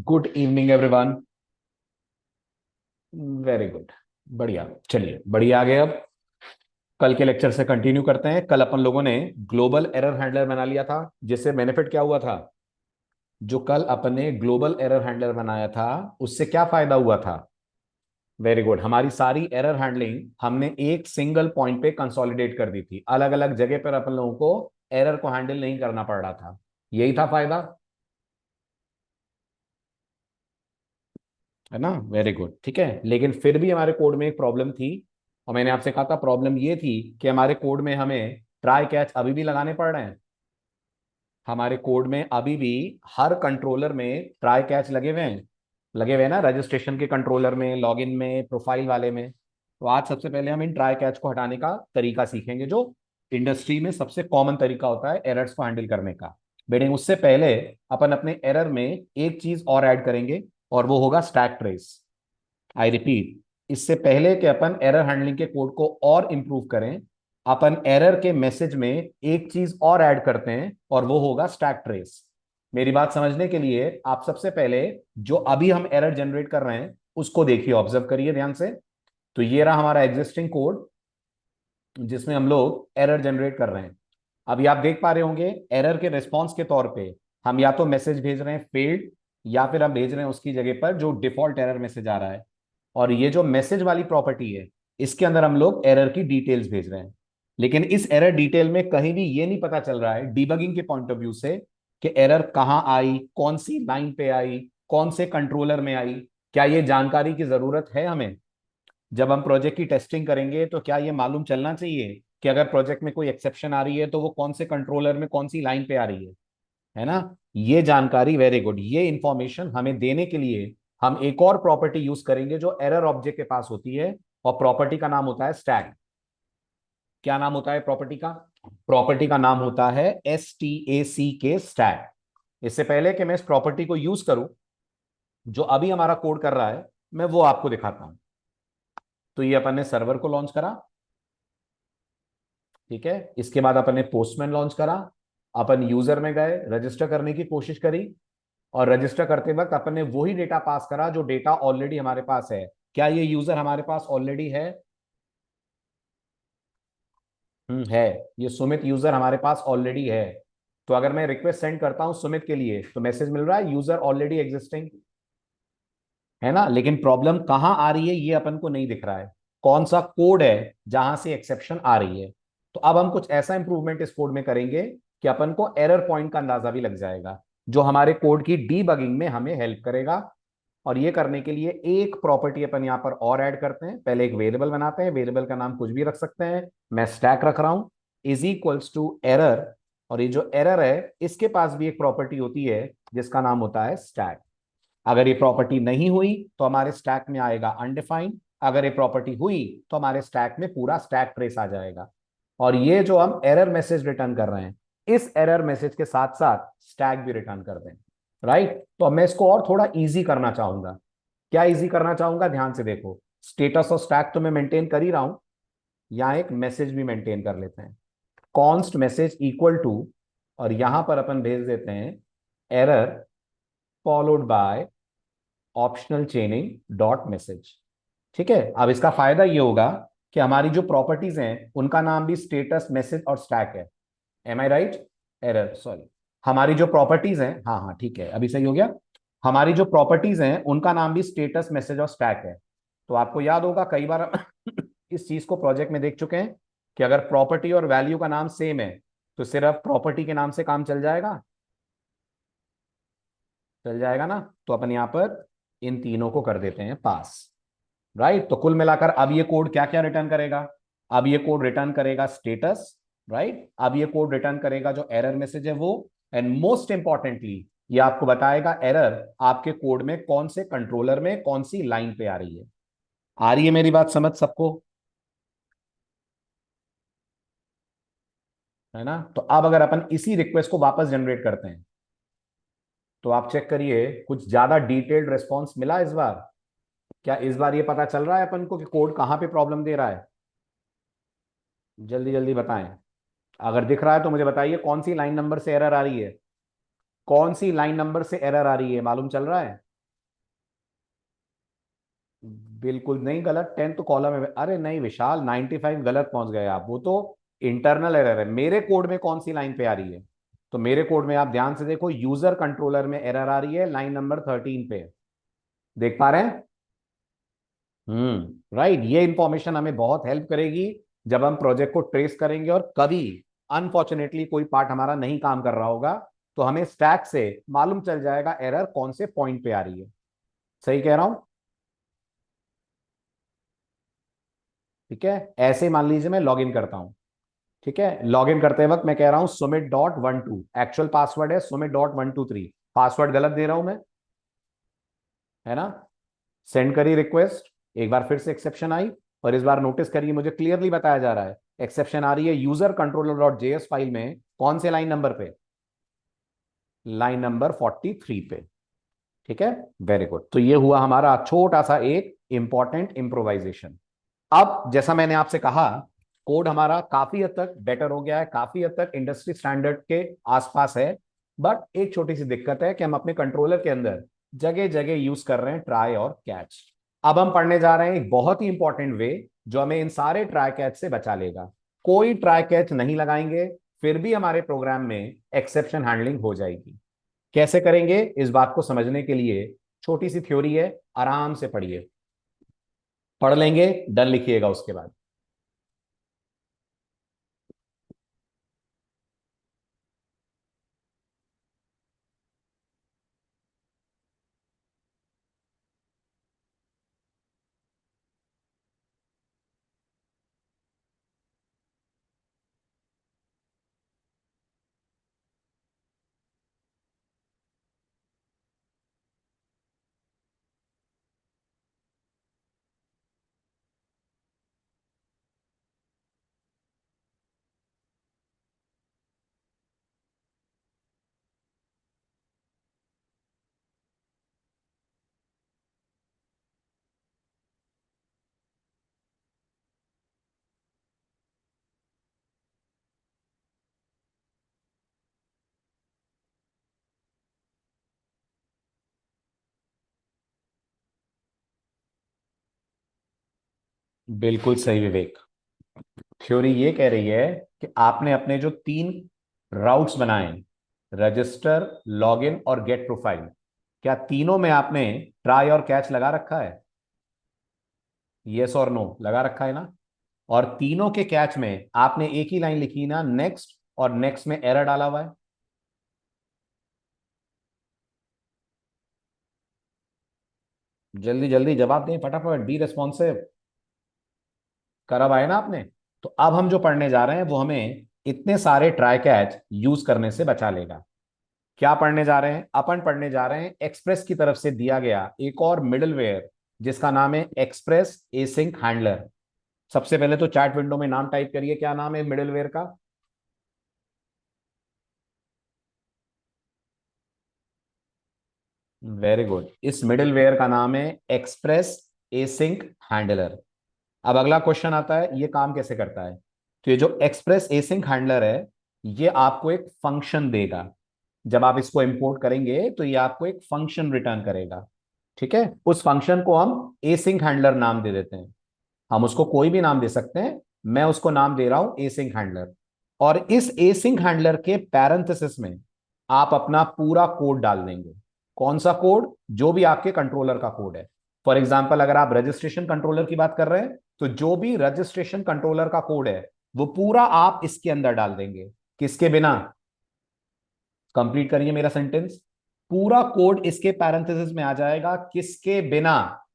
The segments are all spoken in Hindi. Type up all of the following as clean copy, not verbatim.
Good evening everyone. Very good. बढ़िया, चलिए बढ़िया आ गए। अब कल के लेक्चर से कंटिन्यू करते हैं। कल अपन लोगों ने ग्लोबल एरर हैंडलर बना लिया था, जिससे बेनिफिट क्या हुआ था? जो कल अपन ने ग्लोबल एरर हैंडलर बनाया था, उससे क्या फायदा हुआ था? वेरी गुड, हमारी सारी एरर हैंडलिंग हमने एक सिंगल पॉइंट पे कंसोलिडेट कर दी थी। अलग अलग जगह पर अपन लोगों को एरर को हैंडल नहीं करना पड़ रहा था। यही था फायदा, है ना? वेरी गुड, ठीक है। लेकिन फिर भी हमारे कोड में एक प्रॉब्लम थी, और मैंने आपसे कहा था प्रॉब्लम ये थी कि हमारे कोड में हमें ट्राई कैच अभी भी लगाने पड़ रहे हैं। हमारे कोड में अभी भी हर कंट्रोलर में ट्राई कैच लगे हुए हैं। लगे हुए हैं ना, रजिस्ट्रेशन के कंट्रोलर में, लॉगिन में, प्रोफाइल वाले में। तो आज सबसे पहले हम इन ट्राई कैच को हटाने का तरीका सीखेंगे, जो इंडस्ट्री में सबसे कॉमन तरीका होता है एरर्स को हैंडल करने का। बेटे, उससे पहले अपन अपने एरर में एक चीज और ऐड करेंगे, और वो होगा स्टैक ट्रेस। आई रिपीट, इससे पहले कि अपन एरर हैंडलिंग के कोड को और इंप्रूव करें, अपन एरर के मैसेज में एक चीज और ऐड करते हैं, और वो होगा स्टैक ट्रेस। मेरी बात समझने के लिए आप सबसे पहले जो अभी हम एरर जनरेट कर रहे हैं उसको देखिए, ऑब्जर्व करिए ध्यान से। तो ये रहा हमारा एग्जिस्टिंग कोड, जिसमें हम लोग एरर जनरेट कर रहे हैं। अभी आप देख पा रहे होंगे एरर के रिस्पॉन्स के तौर पे हम या तो मैसेज भेज रहे हैं फेल्ड, या फिर हम भेज रहे हैं उसकी जगह पर जो डिफॉल्ट एरर मैसेज आ रहा है। और ये जो मैसेज वाली प्रॉपर्टी है, इसके अंदर हम लोग एरर की डिटेल्स भेज रहे हैं। लेकिन इस एरर डिटेल में कहीं भी ये नहीं पता चल रहा है डीबगिंग के पॉइंट ऑफ व्यू से कि एरर कहां आई, कौन सी लाइन पे आई, कौन से कंट्रोलर में आई। क्या ये जानकारी की जरूरत है हमें? जब हम प्रोजेक्ट की टेस्टिंग करेंगे तो क्या ये मालूम चलना चाहिए कि अगर प्रोजेक्ट में कोई एक्सेप्शन आ रही है तो वो कौन से कंट्रोलर में, कौन सी लाइन पे आ रही है ना? ये जानकारी, वेरी गुड, ये इंफॉर्मेशन हमें देने के लिए हम एक और प्रॉपर्टी यूज करेंगे जो एरर ऑब्जेक्ट के पास होती है, और प्रॉपर्टी का नाम होता है स्टैक। क्या नाम होता है प्रॉपर्टी का? प्रॉपर्टी का नाम होता है STACK, स्टैक। इससे पहले कि मैं इस प्रॉपर्टी को यूज करूं, जो अभी हमारा कोड कर रहा है, मैं वो आपको दिखाता हूं। तो ये अपन ने सर्वर को लॉन्च करा, ठीक है। इसके बाद अपन ने पोस्टमैन लॉन्च करा। अपन यूजर में गए, रजिस्टर करने की कोशिश करी, और रजिस्टर करते वक्त अपन ने वही डेटा पास करा जो डेटा ऑलरेडी हमारे पास है। क्या ये यूजर हमारे पास ऑलरेडी है? है। ये सुमित यूजर हमारे पास ऑलरेडी है। तो अगर मैं रिक्वेस्ट सेंड करता हूं सुमित के लिए, तो मैसेज मिल रहा है यूजर ऑलरेडी एग्जिस्टिंग, है ना? लेकिन प्रॉब्लम कहां आ रही है ये अपन को नहीं दिख रहा है। कौन सा कोड है जहां से एक्सेप्शन आ रही है? तो अब हम कुछ ऐसा इंप्रूवमेंट इस कोड में करेंगे कि अपन को एरर पॉइंट का अंदाजा भी लग जाएगा, जो हमारे कोड की डीबगिंग में हमें हेल्प करेगा। और ये करने के लिए एक प्रॉपर्टी अपन यहां पर और ऐड करते हैं। पहले एक वेरिएबल बनाते हैं, वेरिएबल का नाम कुछ भी रख सकते हैं। मैं स्टैक रख रहा हूं, इज इक्वल्स टू एरर। और ये जो एरर है, इसके पास भी एक प्रॉपर्टी होती है जिसका नाम होता है स्टैक। अगर ये प्रॉपर्टी नहीं हुई तो हमारे स्टैक में आएगा अनडिफाइंड। अगर ये प्रॉपर्टी हुई तो हमारे स्टैक में पूरा स्टैक ट्रेस आ जाएगा। और ये जो हम एरर मैसेज रिटर्न कर रहे हैं, इस एरर मैसेज के साथ साथ स्टैक भी रिटर्न कर दें। राइट? तो अब मैं इसको और थोड़ा इजी करना चाहूंगा। क्या इजी करना चाहूंगा? ध्यान से देखो, स्टेटस और स्टैक तो मैं मेंटेन कर ही रहा हूं, यहां एक मैसेज भी मेंटेन कर लेते हैं। कॉन्स्ट मैसेज इक्वल टू, और यहां पर अपन भेज देते हैं error followed by optional चेनिंग dot message. ठीक है। अब इसका फायदा ये होगा कि हमारी जो प्रॉपर्टीज हैं उनका नाम भी स्टेटस, मैसेज और स्टैक है। एम आई राइट? Error, sorry. हमारी जो प्रॉपर्टीज हैं, हाँ हाँ ठीक है, अभी सही हो गया। हमारी जो प्रॉपर्टीज हैं उनका नाम भी स्टेटस, मैसेज और स्टैक है। तो आपको याद होगा कई बार इस चीज को प्रोजेक्ट में देख चुके हैं कि अगर प्रॉपर्टी और वैल्यू का नाम सेम है तो सिर्फ प्रॉपर्टी के नाम से काम चल जाएगा। चल जाएगा ना? तो अपन यहां पर इन तीनों को कर देते हैं पास। राइट? तो कुल मिलाकर अब ये कोड क्या क्या रिटर्न करेगा? अब ये कोड रिटर्न करेगा स्टेटस। राइट? अब ये कोड रिटर्न करेगा जो एरर मैसेज है वो। एंड मोस्ट इंपॉर्टेंटली, ये आपको बताएगा एरर आपके कोड में कौन से कंट्रोलर में, कौन सी लाइन पे आ रही है। आ रही है मेरी बात समझ सबको? है ना? तो अब अगर अपन इसी रिक्वेस्ट को वापस जनरेट करते हैं, तो आप चेक करिए कुछ ज्यादा डिटेल्ड रिस्पॉन्स मिला इस बार। क्या इस बार ये पता चल रहा है अपन को कि कोड कहां पे प्रॉब्लम दे रहा है? जल्दी जल्दी बताएं। अगर दिख रहा है तो मुझे बताइए कौन सी लाइन नंबर से एरर आ रही है। कौन सी लाइन नंबर से एरर आ रही है, मालूम चल रहा है? बिल्कुल नहीं गलत, 10th कॉलम है। अरे नहीं विशाल, 95 गलत पहुंच गए आप, वो तो इंटरनल एरर है। मेरे कोड में कौन सी लाइन पे आ रही है? तो मेरे कोड में आप ध्यान से देखो, यूजर कंट्रोलर में एरर आ रही है लाइन नंबर 13 पे। देख पा रहे हैं? राइट। ये इंफॉर्मेशन हमें बहुत हेल्प करेगी जब हम प्रोजेक्ट को ट्रेस करेंगे, और कभी अनफॉर्चुनेटली कोई पार्ट हमारा नहीं काम कर रहा होगा, तो हमें स्टैक से मालूम चल जाएगा एरर कौन से पॉइंट पे आ रही है। सही कह रहा हूं? ठीक है, ऐसे ही मान लीजिए मैं लॉग इन करता हूं। ठीक है, लॉग इन करते वक्त मैं कह रहा हूं सुमित.12, एक्चुअल पासवर्ड है सुमित.123, पासवर्ड गलत दे रहा हूं मैं, है ना? सेंड करी रिक्वेस्ट, एक बार फिर से एक्सेप्शन आई, और इस बार नोटिस करिए मुझे क्लियरली बताया जा रहा है एक्सेप्शन आ रही है user controller dot JS file में, कौन से लाइन नंबर पे? लाइन नंबर 43 पे। ठीक है, वेरी गुड। तो ये हुआ हमारा छोटा सा एक इंपॉर्टेंट इंप्रोवाइजेशन। अब जैसा मैंने आपसे कहा, कोड हमारा काफी हद तक बेटर हो गया है, काफी हद तक इंडस्ट्री स्टैंडर्ड के आसपास है। बट एक छोटी सी दिक्कत है कि हम अपने कंट्रोलर के अंदर जगह जगह यूज कर रहे हैं ट्राई और कैच। अब हम पढ़ने जा रहे हैं एक बहुत ही इंपॉर्टेंट वे जो हमें इन सारे ट्राई कैच से बचा लेगा। कोई ट्राई कैच नहीं लगाएंगे, फिर भी हमारे प्रोग्राम में एक्सेप्शन हैंडलिंग हो जाएगी। कैसे करेंगे इस बात को समझने के लिए छोटी सी थ्योरी है, आराम से पढ़िए। पढ़ लेंगे, डन लिखिएगा उसके बाद। बिल्कुल सही विवेक। थ्योरी ये कह रही है कि आपने अपने जो 3 राउट्स बनाए, रजिस्टर, लॉगिन और गेट प्रोफाइल, क्या तीनों में आपने ट्राई और कैच लगा रखा है? यस और नो लगा रखा है ना? और तीनों के कैच में आपने एक ही लाइन लिखी ना, नेक्स्ट, और नेक्स्ट में एरर डाला हुआ है। जल्दी जल्दी जवाब दें, फटाफट, बी रेस्पॉन्सिव। करब आए ना आपने? तो अब हम जो पढ़ने जा रहे हैं वो हमें इतने सारे ट्राई कैच यूज करने से बचा लेगा। क्या पढ़ने जा रहे हैं? अपन पढ़ने जा रहे हैं एक्सप्रेस की तरफ से दिया गया एक और मिडलवेयर, जिसका नाम है एक्सप्रेस एसिंक हैंडलर। सबसे पहले तो चैट विंडो में नाम टाइप करिए, क्या नाम है मिडलवेयर का? वेरी गुड, इस मिडलवेयर का नाम है एक्सप्रेस एसिंक हैंडलर। अब अगला क्वेश्चन आता है, ये काम कैसे करता है? तो ये जो एक्सप्रेस एसिंक हैंडलर है, ये आपको एक फंक्शन देगा। जब आप इसको इंपोर्ट करेंगे तो ये आपको एक फंक्शन रिटर्न करेगा। ठीक है, उस फंक्शन को हम एसिंक हैंडलर नाम दे देते हैं। हम उसको कोई भी नाम दे सकते हैं, मैं उसको नाम दे रहा हूं एसिंक हैंडलर। और इस एसिंक हैंडलर के पैरेंथेसिस में आप अपना पूरा कोड डाल देंगे। कौन सा कोड? जो भी आपके कंट्रोलर का कोड है। फॉर एग्जाम्पल, अगर आप रजिस्ट्रेशन कंट्रोलर की बात कर रहे हैं, तो जो भी रजिस्ट्रेशन कंट्रोलर का कोड है वो पूरा आप इसके अंदर डाल देंगे। किसके बिना? कंप्लीट करिए मेरा सेंटेंस। पूरा कोड इसके पैरेंथेसिस में आ जाएगा, किसके बिना?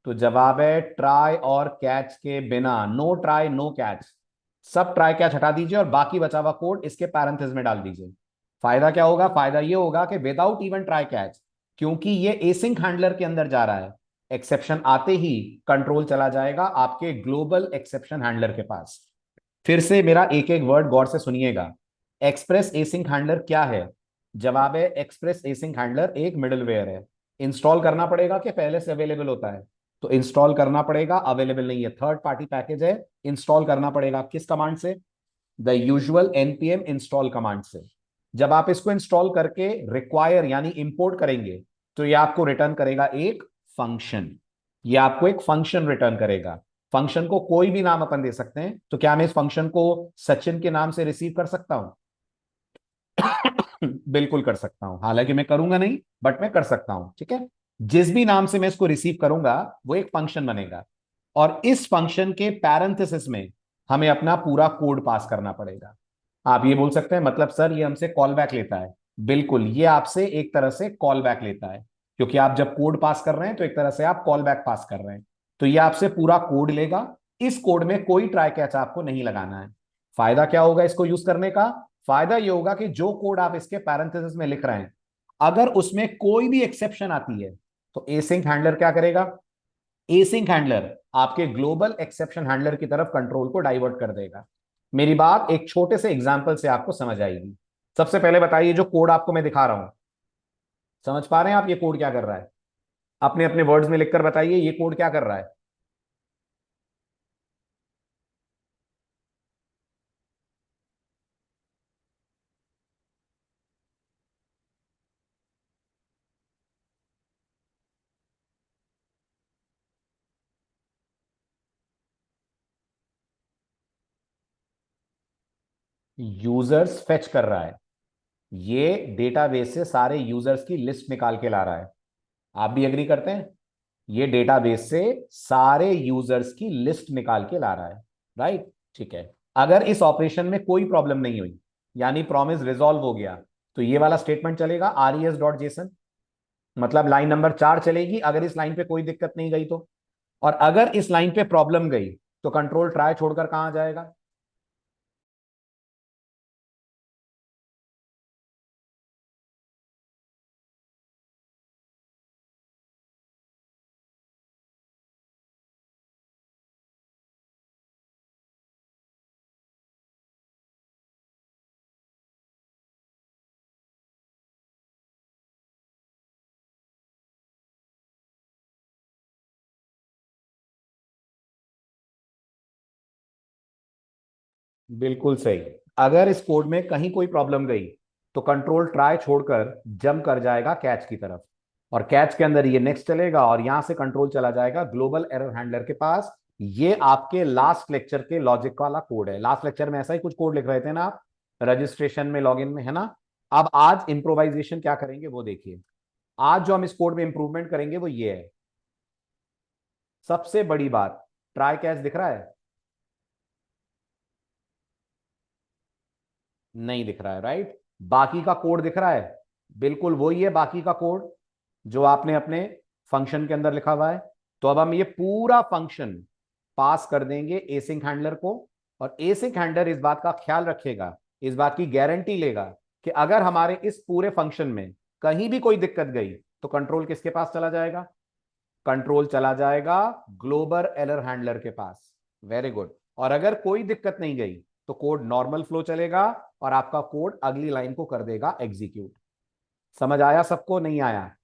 तो जवाब है ट्राई और कैच के बिना। नो ट्राई नो कैच, सब ट्राई कैच हटा दीजिए और बाकी बचा हुआ कोड इसके पैरेंथेसिस में डाल दीजिए। फायदा क्या होगा? फायदा ये होगा कि विदाउट इवन ट्राई कैच, क्योंकि ये एसिंक हैंडलर के अंदर जा रहा है, एक्सेप्शन आते ही कंट्रोल चला जाएगा आपके ग्लोबल एक्सेप्शन हैंडलर के पास। फिर से मेरा एक एक वर्ड गौर से सुनिएगा। एक्सप्रेस एसिंक हैंडलर क्या है? जवाब है एक्सप्रेस एसिंक हैंडलर एक मिडलवेयर है। इंस्टॉल करना पड़ेगा कि पहले से अवेलेबल होता है? तो इंस्टॉल करना पड़ेगा, अवेलेबल नहीं है, थर्ड पार्टी पैकेज है। इंस्टॉल करना पड़ेगा किस कमांड से? The usual npm install command से। जब आप इसको इंस्टॉल करके रिक्वायर यानी इंपोर्ट करेंगे, तो ये आपको रिटर्न करेगा एक फंक्शन। ये आपको एक फंक्शन रिटर्न करेगा। फंक्शन को कोई भी नाम अपन दे सकते हैं। तो क्या मैं इस फंक्शन को सचिन के नाम से रिसीव कर सकता हूं? बिल्कुल कर सकता हूं, हालांकि मैं करूंगा नहीं, बट मैं कर सकता हूं। ठीक है, जिस भी नाम से मैं इसको रिसीव करूंगा वो एक फंक्शन बनेगा, और इस फंक्शन के पैरेंथेसिस में हमें अपना पूरा कोड पास करना पड़ेगा। आप ये बोल सकते हैं मतलब सर ये हमसे कॉल बैक लेता है। बिल्कुल, ये आपसे एक तरह से कॉल बैक लेता है, क्योंकि आप जब कोड पास कर रहे हैं तो एक तरह से आप कॉल बैक पास कर रहे हैं। तो ये आपसे पूरा कोड लेगा। इस कोड में कोई ट्राई कैच आपको नहीं लगाना है। फायदा क्या होगा इसको यूज करने का? फायदा ये होगा कि जो कोड आप इसके पैरेंथेसिस में लिख रहे हैं, अगर उसमें कोई भी एक्सेप्शन आती है तो एसिंक हैंडलर क्या करेगा? एसिंक हैंडलर आपके ग्लोबल एक्सेप्शन हैंडलर की तरफ कंट्रोल को डाइवर्ट कर देगा। मेरी बात एक छोटे से एग्जांपल से आपको समझ आएगी। सबसे पहले बताइए, जो कोड आपको मैं दिखा रहा हूं, समझ पा रहे हैं आप ये कोड क्या कर रहा है? अपने अपने वर्ड्स में लिखकर बताइए ये कोड क्या कर रहा है। यूजर्स फेच कर रहा है। ये डेटाबेस से सारे यूजर्स की लिस्ट निकाल के ला रहा है। आप भी एग्री करते हैं? ये डेटाबेस से सारे यूजर्स की लिस्ट निकाल के ला रहा है। राइट, ठीक है। अगर इस ऑपरेशन में कोई प्रॉब्लम नहीं हुई, यानी प्रॉमिस रिजॉल्व हो गया, तो ये वाला स्टेटमेंट चलेगा res.json, मतलब लाइन नंबर 4 चलेगी अगर इस लाइन पे कोई दिक्कत नहीं गई तो। और अगर इस लाइन पे प्रॉब्लम गई तो कंट्रोल ट्राई छोड़कर कहां जाएगा? बिल्कुल सही। अगर इस कोड में कहीं कोई प्रॉब्लम गई तो कंट्रोल ट्राई छोड़कर जंप कर जाएगा कैच की तरफ, और कैच के अंदर ये नेक्स्ट चलेगा और यहां से कंट्रोल चला जाएगा ग्लोबल एरर हैंडलर के पास। ये आपके लास्ट लेक्चर के लॉजिक वाला कोड है। लास्ट लेक्चर में ऐसा ही कुछ कोड लिख रहे थे ना आप, रजिस्ट्रेशन में, लॉगिन में, है ना? अब आज इंप्रोवाइजेशन क्या करेंगे वो देखिए। आज जो हम इस कोड में इंप्रूवमेंट करेंगे वो ये है। सबसे बड़ी बात, ट्राई कैच दिख रहा है? नहीं दिख रहा है, राइट। बाकी का कोड दिख रहा है? बिल्कुल वही है बाकी का कोड जो आपने अपने फंक्शन के अंदर लिखा हुआ है। तो अब हम ये पूरा फंक्शन पास कर देंगे एसिंक हैंडलर को, और एसिंक हैंडलर इस बात का ख्याल रखेगा, इस बात की गारंटी लेगा कि अगर हमारे इस पूरे फंक्शन में कहीं भी कोई दिक्कत गई तो कंट्रोल किसके पास चला जाएगा? कंट्रोल चला जाएगा ग्लोबल एरर हैंडलर के पास। Very good. और अगर कोई दिक्कत नहीं गई तो कोड नॉर्मल फ्लो चलेगा और आपका कोड अगली लाइन को कर देगा एग्जीक्यूट। समझ आया सबको? नहीं आया?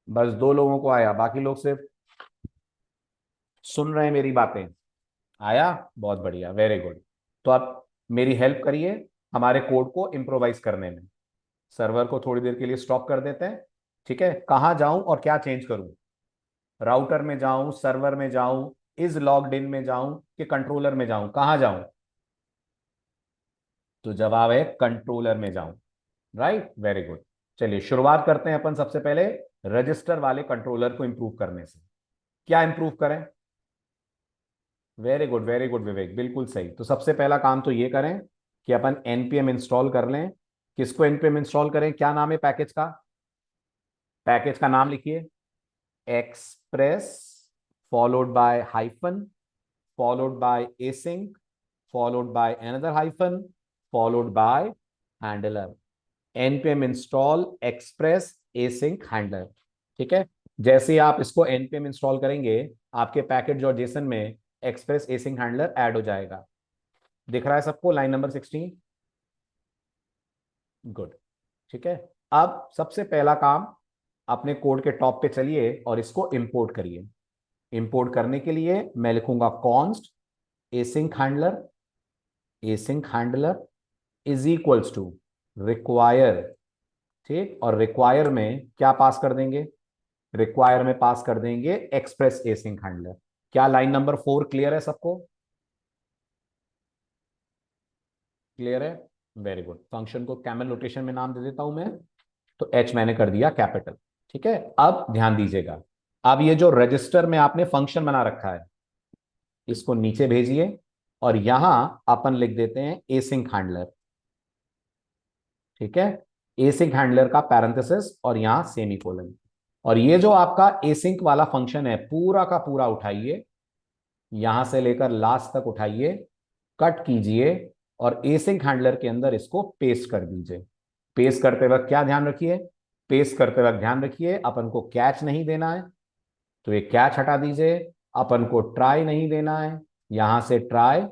बस दो लोगों को आया, बाकी लोग सिर्फ सुन रहे हैं मेरी बातें। आया? बहुत बढ़िया, वेरी गुड। तो आप मेरी हेल्प करिए हमारे कोड को इम्प्रोवाइज करने में। सर्वर को थोड़ी देर के लिए स्टॉप कर देते हैं। ठीक है, कहां जाऊं और क्या चेंज करूं? राउटर में जाऊं, सर्वर में जाऊं, इज लॉग्ड इन में जाऊं, कि कंट्रोलर में जाऊं? कहां जाऊं? तो जवाब है कंट्रोलर में जाऊं। Right, very good. चलिए शुरुआत करते हैं अपन सबसे पहले रजिस्टर वाले कंट्रोलर को इंप्रूव करने से। क्या इंप्रूव करें? वेरी गुड, वेरी गुड विवेक, बिल्कुल सही। तो सबसे पहला काम तो ये करें कि अपन npm इंस्टॉल कर लें। किसको npm इंस्टॉल करें? क्या नाम है पैकेज का? पैकेज का नाम लिखिए, express followed by hyphen, followed by async, followed by another hyphen, followed by handler। npm install express async handler। ठीक है, जैसे ही आप इसको npm इंस्टॉल करेंगे आपके पैकेज और जेसन में एक्सप्रेस एसिंक हैंडलर ऐड हो जाएगा। दिख रहा है सबको लाइन नंबर 16? गुड। ठीक है, अब सबसे पहला काम, अपने कोड के टॉप पे चलिए और इसको इंपोर्ट करिए। इंपोर्ट करने के लिए मैं लिखूंगा const async handler, async handler is equals to require, ठीक, और रिक्वायर में क्या पास कर देंगे, रिक्वायर में पास कर देंगे एक्सप्रेस एसिंक हैंडलर। क्या लाइन नंबर 4 क्लियर है सबको? क्लियर है, वेरी गुड। फंक्शन को कैमल नोटेशन में नाम दे देता हूं मैं, तो एच मैंने कर दिया कैपिटल। ठीक है, अब ध्यान दीजिएगा, अब ये जो रजिस्टर में आपने फंक्शन बना रखा है इसको नीचे भेजिए, और यहां अपन लिख देते हैं एसिंक हैंडलर। ठीक है, एसिंक हैंडलर का पैरेंथेसिस और यहां सेमीकोलन। और ये जो आपका एसिंक वाला फंक्शन है पूरा का पूरा उठाइए, यहां से लेकर लास्ट तक उठाइए, कट कीजिए, और एसिंक हैंडलर के अंदर इसको पेस्ट कर दीजिए। पेस्ट करते वक्त क्या ध्यान रखिए, पेस्ट करते वक्त ध्यान रखिए अपन को कैच नहीं देना है, तो ये कैच हटा दीजिए। अपन को ट्राई नहीं देना है, यहां से ट्राई,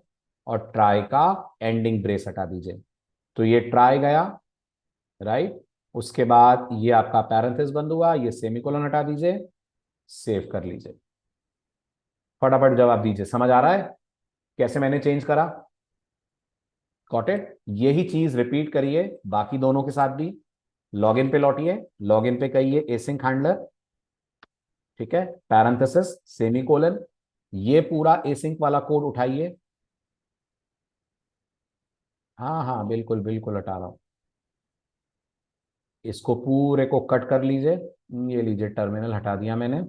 और ट्राई का एंडिंग ब्रेस हटा दीजिए। तो ये ट्राई गया, राइट। उसके बाद ये आपका पैरेंथेसिस बंद हुआ, ये सेमीकोलन हटा दीजिए, सेव कर लीजिए। फटाफट जवाब दीजिए, समझ आ रहा है कैसे मैंने चेंज करा? Got it? यही चीज रिपीट करिए बाकी दोनों के साथ भी। लॉगिन पे लौटिए, लॉगिन पे कहिए एसिंक हैंडलर, ठीक है, पैरेंथेसिस सेमीकोलन, ये पूरा एसिंक वाला कोड उठाइए। हाँ हाँ बिल्कुल बिल्कुल हटा रहा हूं, इसको पूरे को कट कर लीजिए। ये लीजिए टर्मिनल हटा दिया मैंने।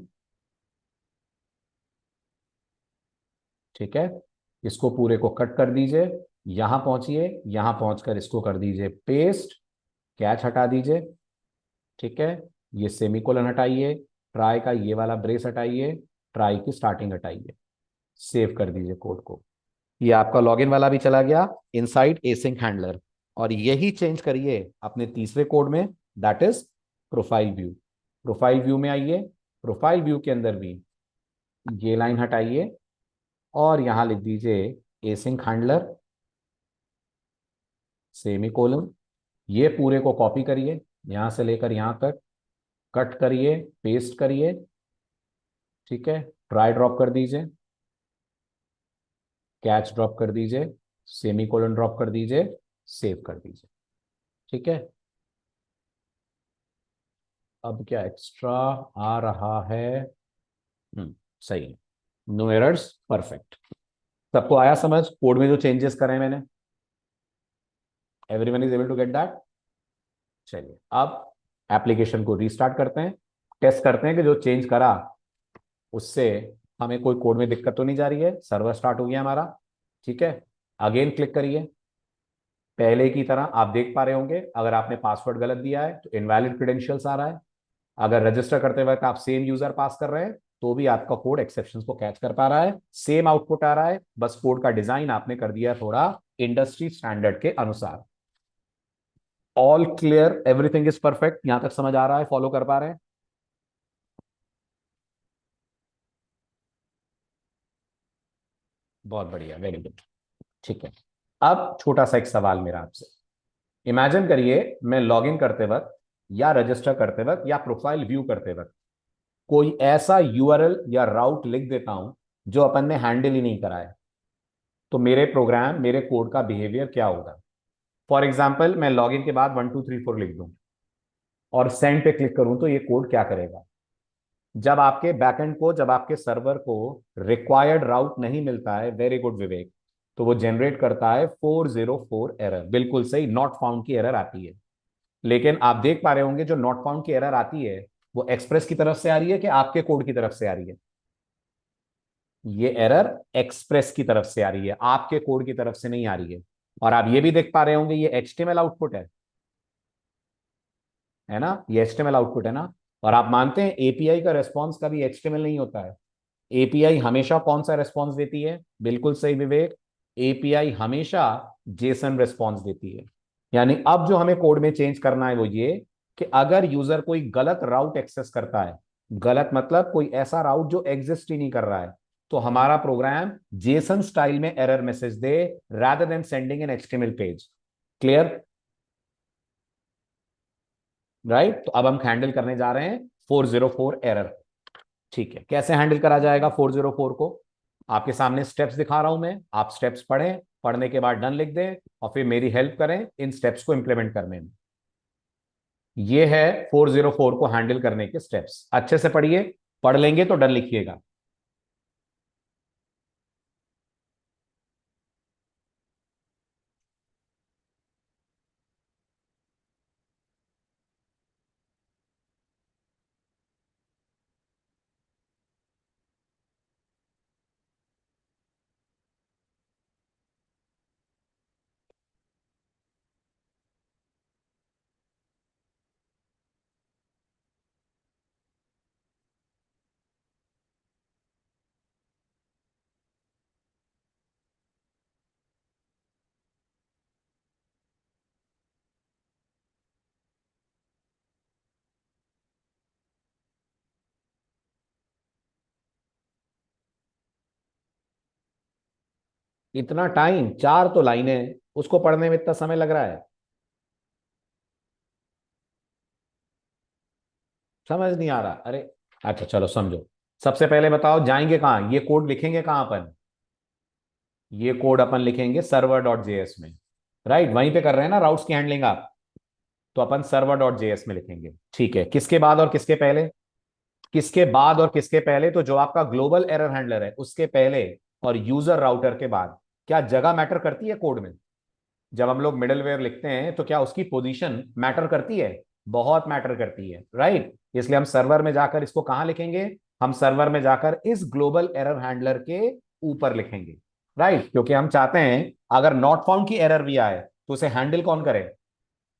ठीक है, इसको पूरे को कट कर दीजिए, यहां पहुंचिए, यहां पहुंचकर इसको कर दीजिए पेस्ट, कैच हटा दीजिए। ठीक है, ये सेमीकोलन हटाइए, ट्राई का ये वाला ब्रेस हटाइए, ट्राई की स्टार्टिंग हटाइए, सेव कर दीजिए कोड को। ये आपका लॉगिन वाला भी चला गया इनसाइड एसिंक हैंडलर। और यही चेंज करिए अपने तीसरे कोड में, that is profile view. Profile view में आइए, प्रोफाइल व्यू के अंदर भी ये लाइन हटाइए, और यहां लिख दीजिए एसिंक हैंडलर सेमीकोलन। ये पूरे को कॉपी करिए, यहां से लेकर यहां तक, कट करिए, पेस्ट करिए। ठीक है, ट्राई ड्रॉप कर दीजिए, कैच ड्रॉप कर दीजिए, सेमीकोलन ड्रॉप कर दीजिए, सेव कर दीजिए। ठीक है, अब क्या एक्स्ट्रा आ रहा है? सही है, नो एरर्स, परफेक्ट। सबको आया समझ कोड में जो चेंजेस करे मैंने? Everyone is able to get that? चलिए अब एप्लीकेशन को रीस्टार्ट करते हैं, टेस्ट करते हैं कि जो चेंज करा उससे हमें कोई कोड में दिक्कत तो नहीं जा रही है। सर्वर स्टार्ट हो गया हमारा। ठीक है, अगेन क्लिक करिए, पहले की तरह आप देख पा रहे होंगे, अगर आपने पासवर्ड गलत दिया है तो इनवैलिड क्रेडेंशियल्स आ रहा है। अगर रजिस्टर करते वक्त आप सेम यूजर पास कर रहे हैं तो भी आपका कोड एक्सेप्शंस को कैच कर पा रहा है, सेम आउटपुट आ रहा है, बस कोड का डिजाइन आपने कर दिया थोड़ा इंडस्ट्री स्टैंडर्ड के अनुसार। All clear, everything is perfect, यहां तक समझ आ रहा है, फॉलो कर पा रहे हैं? बहुत बढ़िया, वेरी गुड। ठीक है, अब छोटा सा एक सवाल मेरा आपसे। इमेजिन करिए मैं लॉगिन करते वक्त, या रजिस्टर करते वक्त, या प्रोफाइल व्यू करते वक्त कोई ऐसा यूआरएल या राउट लिख देता हूं जो अपन ने हैंडल ही नहीं करा है, तो मेरे प्रोग्राम, मेरे कोड का बिहेवियर क्या होगा? फॉर एग्जाम्पल मैं लॉगिन के बाद 1 2 3 4 लिख दूं और सेंड पे क्लिक करूं, तो ये कोड क्या करेगा? जब आपके बैकएंड को, जब आपके सर्वर को रिक्वायर्ड राउट नहीं मिलता है, वेरी गुड विवेक, तो वो जनरेट करता है 404 एरर। बिल्कुल सही, नॉट फाउंड की एरर आती है। लेकिन आप देख पा रहे होंगे जो नॉट फाउंड की एरर आती है वो एक्सप्रेस की तरफ से आ रही है कि आपके कोड की तरफ से आ रही है? ये एरर एक्सप्रेस की तरफ से आ रही है, आपके कोड की तरफ से नहीं आ रही है। और आप ये भी देख पा रहे होंगे ये एचटीएमएल आउटपुट है ना, ये एचटीएमएल आउटपुट है ना। और आप मानते हैं एपीआई का रेस्पॉन्स कभी एचटीएमएल नहीं होता है। एपीआई हमेशा कौन सा रेस्पॉन्स देती है? बिल्कुल सही विवेक, एपीआई हमेशा जेसन रेस्पॉन्स देती है। यानी अब जो हमें कोड में चेंज करना है वो ये कि अगर यूजर कोई गलत राउट एक्सेस करता है, गलत मतलब कोई ऐसा राउट जो एग्जिस्ट ही नहीं कर रहा है, तो हमारा प्रोग्राम जेसन स्टाइल में error message they, rather than sending an HTML page. Clear? Right, तो अब हम हैंडल करने जा रहे हैं 404 एरर। ठीक है, कैसे हैंडल करा जाएगा 404 को? आपके सामने स्टेप्स दिखा रहा हूं मैं, आप स्टेप्स पढ़ें, पढ़ने के बाद डन लिख दें और फिर मेरी हेल्प करें इन स्टेप्स को इंप्लीमेंट करने में। ये है 404 को हैंडल करने के स्टेप्स। अच्छे से पढ़िए, पढ़ लेंगे तो डन लिखिएगा। इतना टाइम, 4 तो लाइनें, उसको पढ़ने में इतना समय लग रहा है? समझ नहीं आ रहा? अरे अच्छा चलो समझो। सबसे पहले बताओ जाएंगे कहाँ, ये कोड लिखेंगे कहाँ अपन? ये कोड अपन लिखेंगे सर्वर डॉट जेएस में। राइट, वहीं पे कर रहे हैं ना राउट्स की हैंडलिंग आप? तो अपन सर्वर डॉट जेएस में लिखेंगे। ठीक है, किसके बाद और किसके पहले? किसके बाद और किसके पहले? तो जो आपका ग्लोबल एरर हैंडलर है उसके पहले और यूजर राउटर के बाद। क्या जगह मैटर करती है कोड में? जब हम लोग मिडलवेयर लिखते हैं तो क्या उसकी पोजीशन मैटर करती है? बहुत मैटर करती है, राइट। इसलिए हम सर्वर में जाकर इसको कहां लिखेंगे? हम सर्वर में जाकर इस ग्लोबल एरर हैंडलर के ऊपर लिखेंगे, राइट। क्योंकि हम चाहते हैं अगर नॉट फाउंड की एरर भी आए तो उसे हैंडल कौन करे?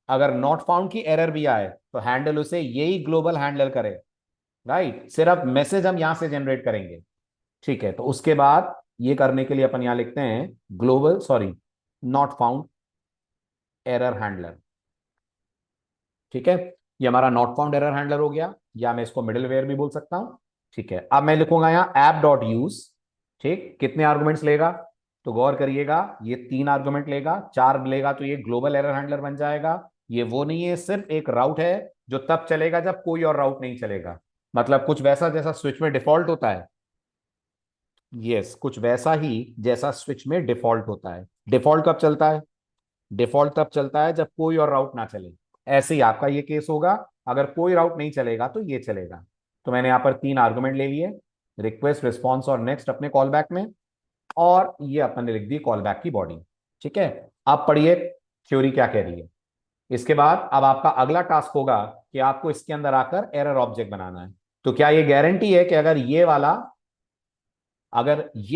अगर नॉट फाउंड की एरर भी आए तो हैंडल उसे यही ग्लोबल हैंडलर करे, राइट। सिर्फ मैसेज हम यहां से जनरेट करेंगे। ठीक है, तो उसके बाद ये करने के लिए अपन यहां लिखते हैं global, sorry, not found error handler. ठीक है, ये हमारा नॉट फाउंड एरर हैंडलर हो गया, या मैं इसको मिडलवेयर भी बोल सकता हूं। ठीक है, अब मैं लिखूंगा यहाँ ऐप डॉट यूज। ठीक, कितने आर्गुमेंट्स लेगा? तो गौर करिएगा, ये 3 आर्गुमेंट लेगा, 4 लेगा तो ये ग्लोबल एरर हैंडलर बन जाएगा। ये वो नहीं है, सिर्फ एक राउट है जो तब चलेगा जब कोई और राउट नहीं चलेगा। मतलब कुछ वैसा जैसा स्विच में डिफॉल्ट होता है। यस, कुछ वैसा ही जैसा स्विच में डिफॉल्ट होता है। डिफॉल्ट कब चलता है? डिफॉल्ट तब चलता है जब कोई और राउट ना चले। ऐसे ही आपका ये केस होगा, अगर कोई राउट नहीं चलेगा तो ये चलेगा। तो मैंने यहां पर 3 आर्गुमेंट ले लिए, रिक्वेस्ट, रिस्पॉन्स और नेक्स्ट अपने कॉल बैक में, और ये अपन ने लिख दी कॉल बैक की बॉडी। ठीक है, आप पढ़िए थ्योरी क्या कह रही है। इसके बाद अब आपका अगला टास्क होगा कि आपको इसके अंदर आकर एरर ऑब्जेक्ट बनाना है। तो क्या ये गारंटी है कि अगर ये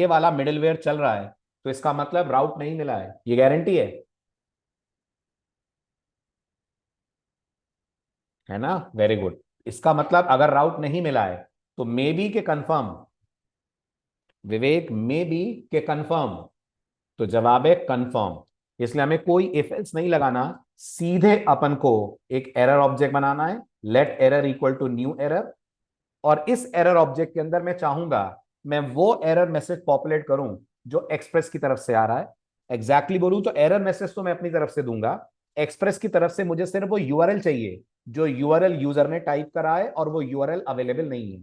वाला मिडिलवेयर चल रहा है तो इसका मतलब राउट नहीं मिला है? ये गारंटी है ना? Very good. इसका मतलब अगर राउट नहीं मिला है तो मे बी के कंफर्म, विवेक, मे बी के कंफर्म। तो जवाब है कंफर्म। इसलिए हमें कोई इफ एल्स नहीं लगाना, सीधे अपन को एक एरर ऑब्जेक्ट बनाना है, let error equal to new error. और इस एरर ऑब्जेक्ट के अंदर मैं चाहूंगा मैं वो एरर मैसेज पॉपुलेट करूं जो एक्सप्रेस की तरफ से आ रहा है। एग्जैक्टली बोलूं तो एरर मैसेज तो मैं अपनी तरफ से दूंगा, एक्सप्रेस की तरफ से मुझे सिर्फ वो यूआरएल चाहिए जो यूआरएल यूजर ने टाइप करा है और वो यूआरएल अवेलेबल नहीं है।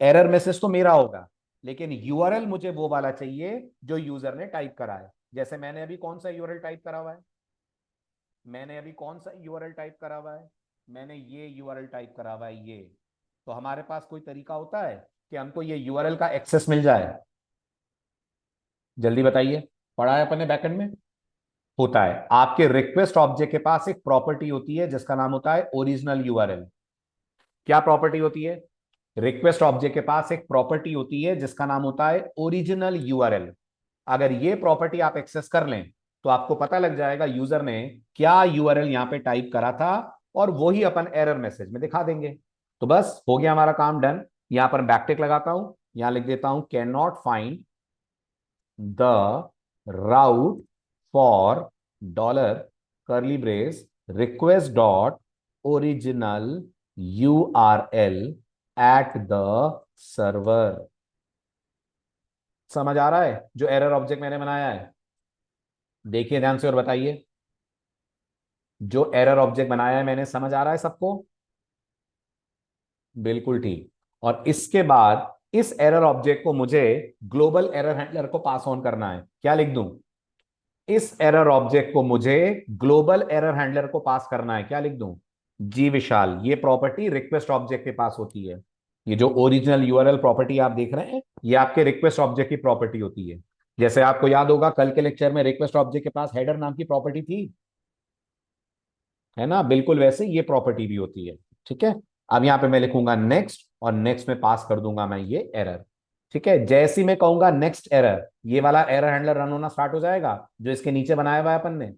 एरर मैसेज तो मेरा होगा, लेकिन यूआरएल मुझे वो वाला चाहिए जो यूजर ने टाइप करा है। जैसे मैंने अभी कौन सा यूआरएल टाइप करा हुआ है? मैंने अभी कौन सा यूआरएल टाइप करा हुआ है? मैंने ये यूआरएल टाइप करा हुआ है, ये। तो हमारे पास कोई तरीका होता है कि हमको ये यूआरएल का एक्सेस मिल जाए? जल्दी बताइए, पढ़ा है अपने बैकएंड में? होता है। आपके रिक्वेस्ट ऑब्जेक्ट के पास एक प्रॉपर्टी होती है जिसका नाम होता है ओरिजिनल यूआरएल। क्या प्रॉपर्टी होती है? रिक्वेस्ट ऑब्जेक्ट के पास एक प्रॉपर्टी होती है जिसका नाम होता है ओरिजिनल यूआरएल। अगर ये प्रॉपर्टी आप एक्सेस कर लें तो आपको पता लग जाएगा यूजर ने क्या यूआरएल यहां पे टाइप करा था, और वही अपन एरर मैसेज में दिखा देंगे। तो बस हो गया हमारा काम डन। यहां पर बैकटिक लगाता हूं, यहां लिख देता हूं can not find the route for dollar curly brace request dot original URL at the server. समझ आ रहा है जो एरर ऑब्जेक्ट मैंने बनाया है? देखिए ध्यान से और बताइए, जो एरर ऑब्जेक्ट बनाया है मैंने, समझ आ रहा है सबको? बिल्कुल ठीक। और इसके बाद इस एरर ऑब्जेक्ट को मुझे ग्लोबल एरर हैंडलर को पास ऑन करना है। क्या लिख दूं? इस एरर ऑब्जेक्ट को मुझे ग्लोबल एरर हैंडलर को पास करना है। क्या लिख दूं? जी विशाल, ये प्रॉपर्टी रिक्वेस्ट ऑब्जेक्ट के पास होती है। ये जो ओरिजिनल यूआरएल प्रॉपर्टी आप देख रहे हैं, ये आपके रिक्वेस्ट ऑब्जेक्ट की प्रॉपर्टी होती है। जैसे आपको याद होगा कल के लेक्चर में रिक्वेस्ट ऑब्जेक्ट के पास हेडर नाम की प्रॉपर्टी थी, है ना? बिल्कुल वैसे ये प्रॉपर्टी भी होती है। ठीक है, अब यहां पे मैं लिखूंगा नेक्स्ट, और नेक्स्ट में पास कर दूंगा मैं ये एरर। ठीक है, जैसे ही मैं कहूंगा नेक्स्ट एरर, ये वाला एरर हैंडलर रन होना स्टार्ट हो जाएगा जो इसके नीचे बनाया हुआ है अपन ने।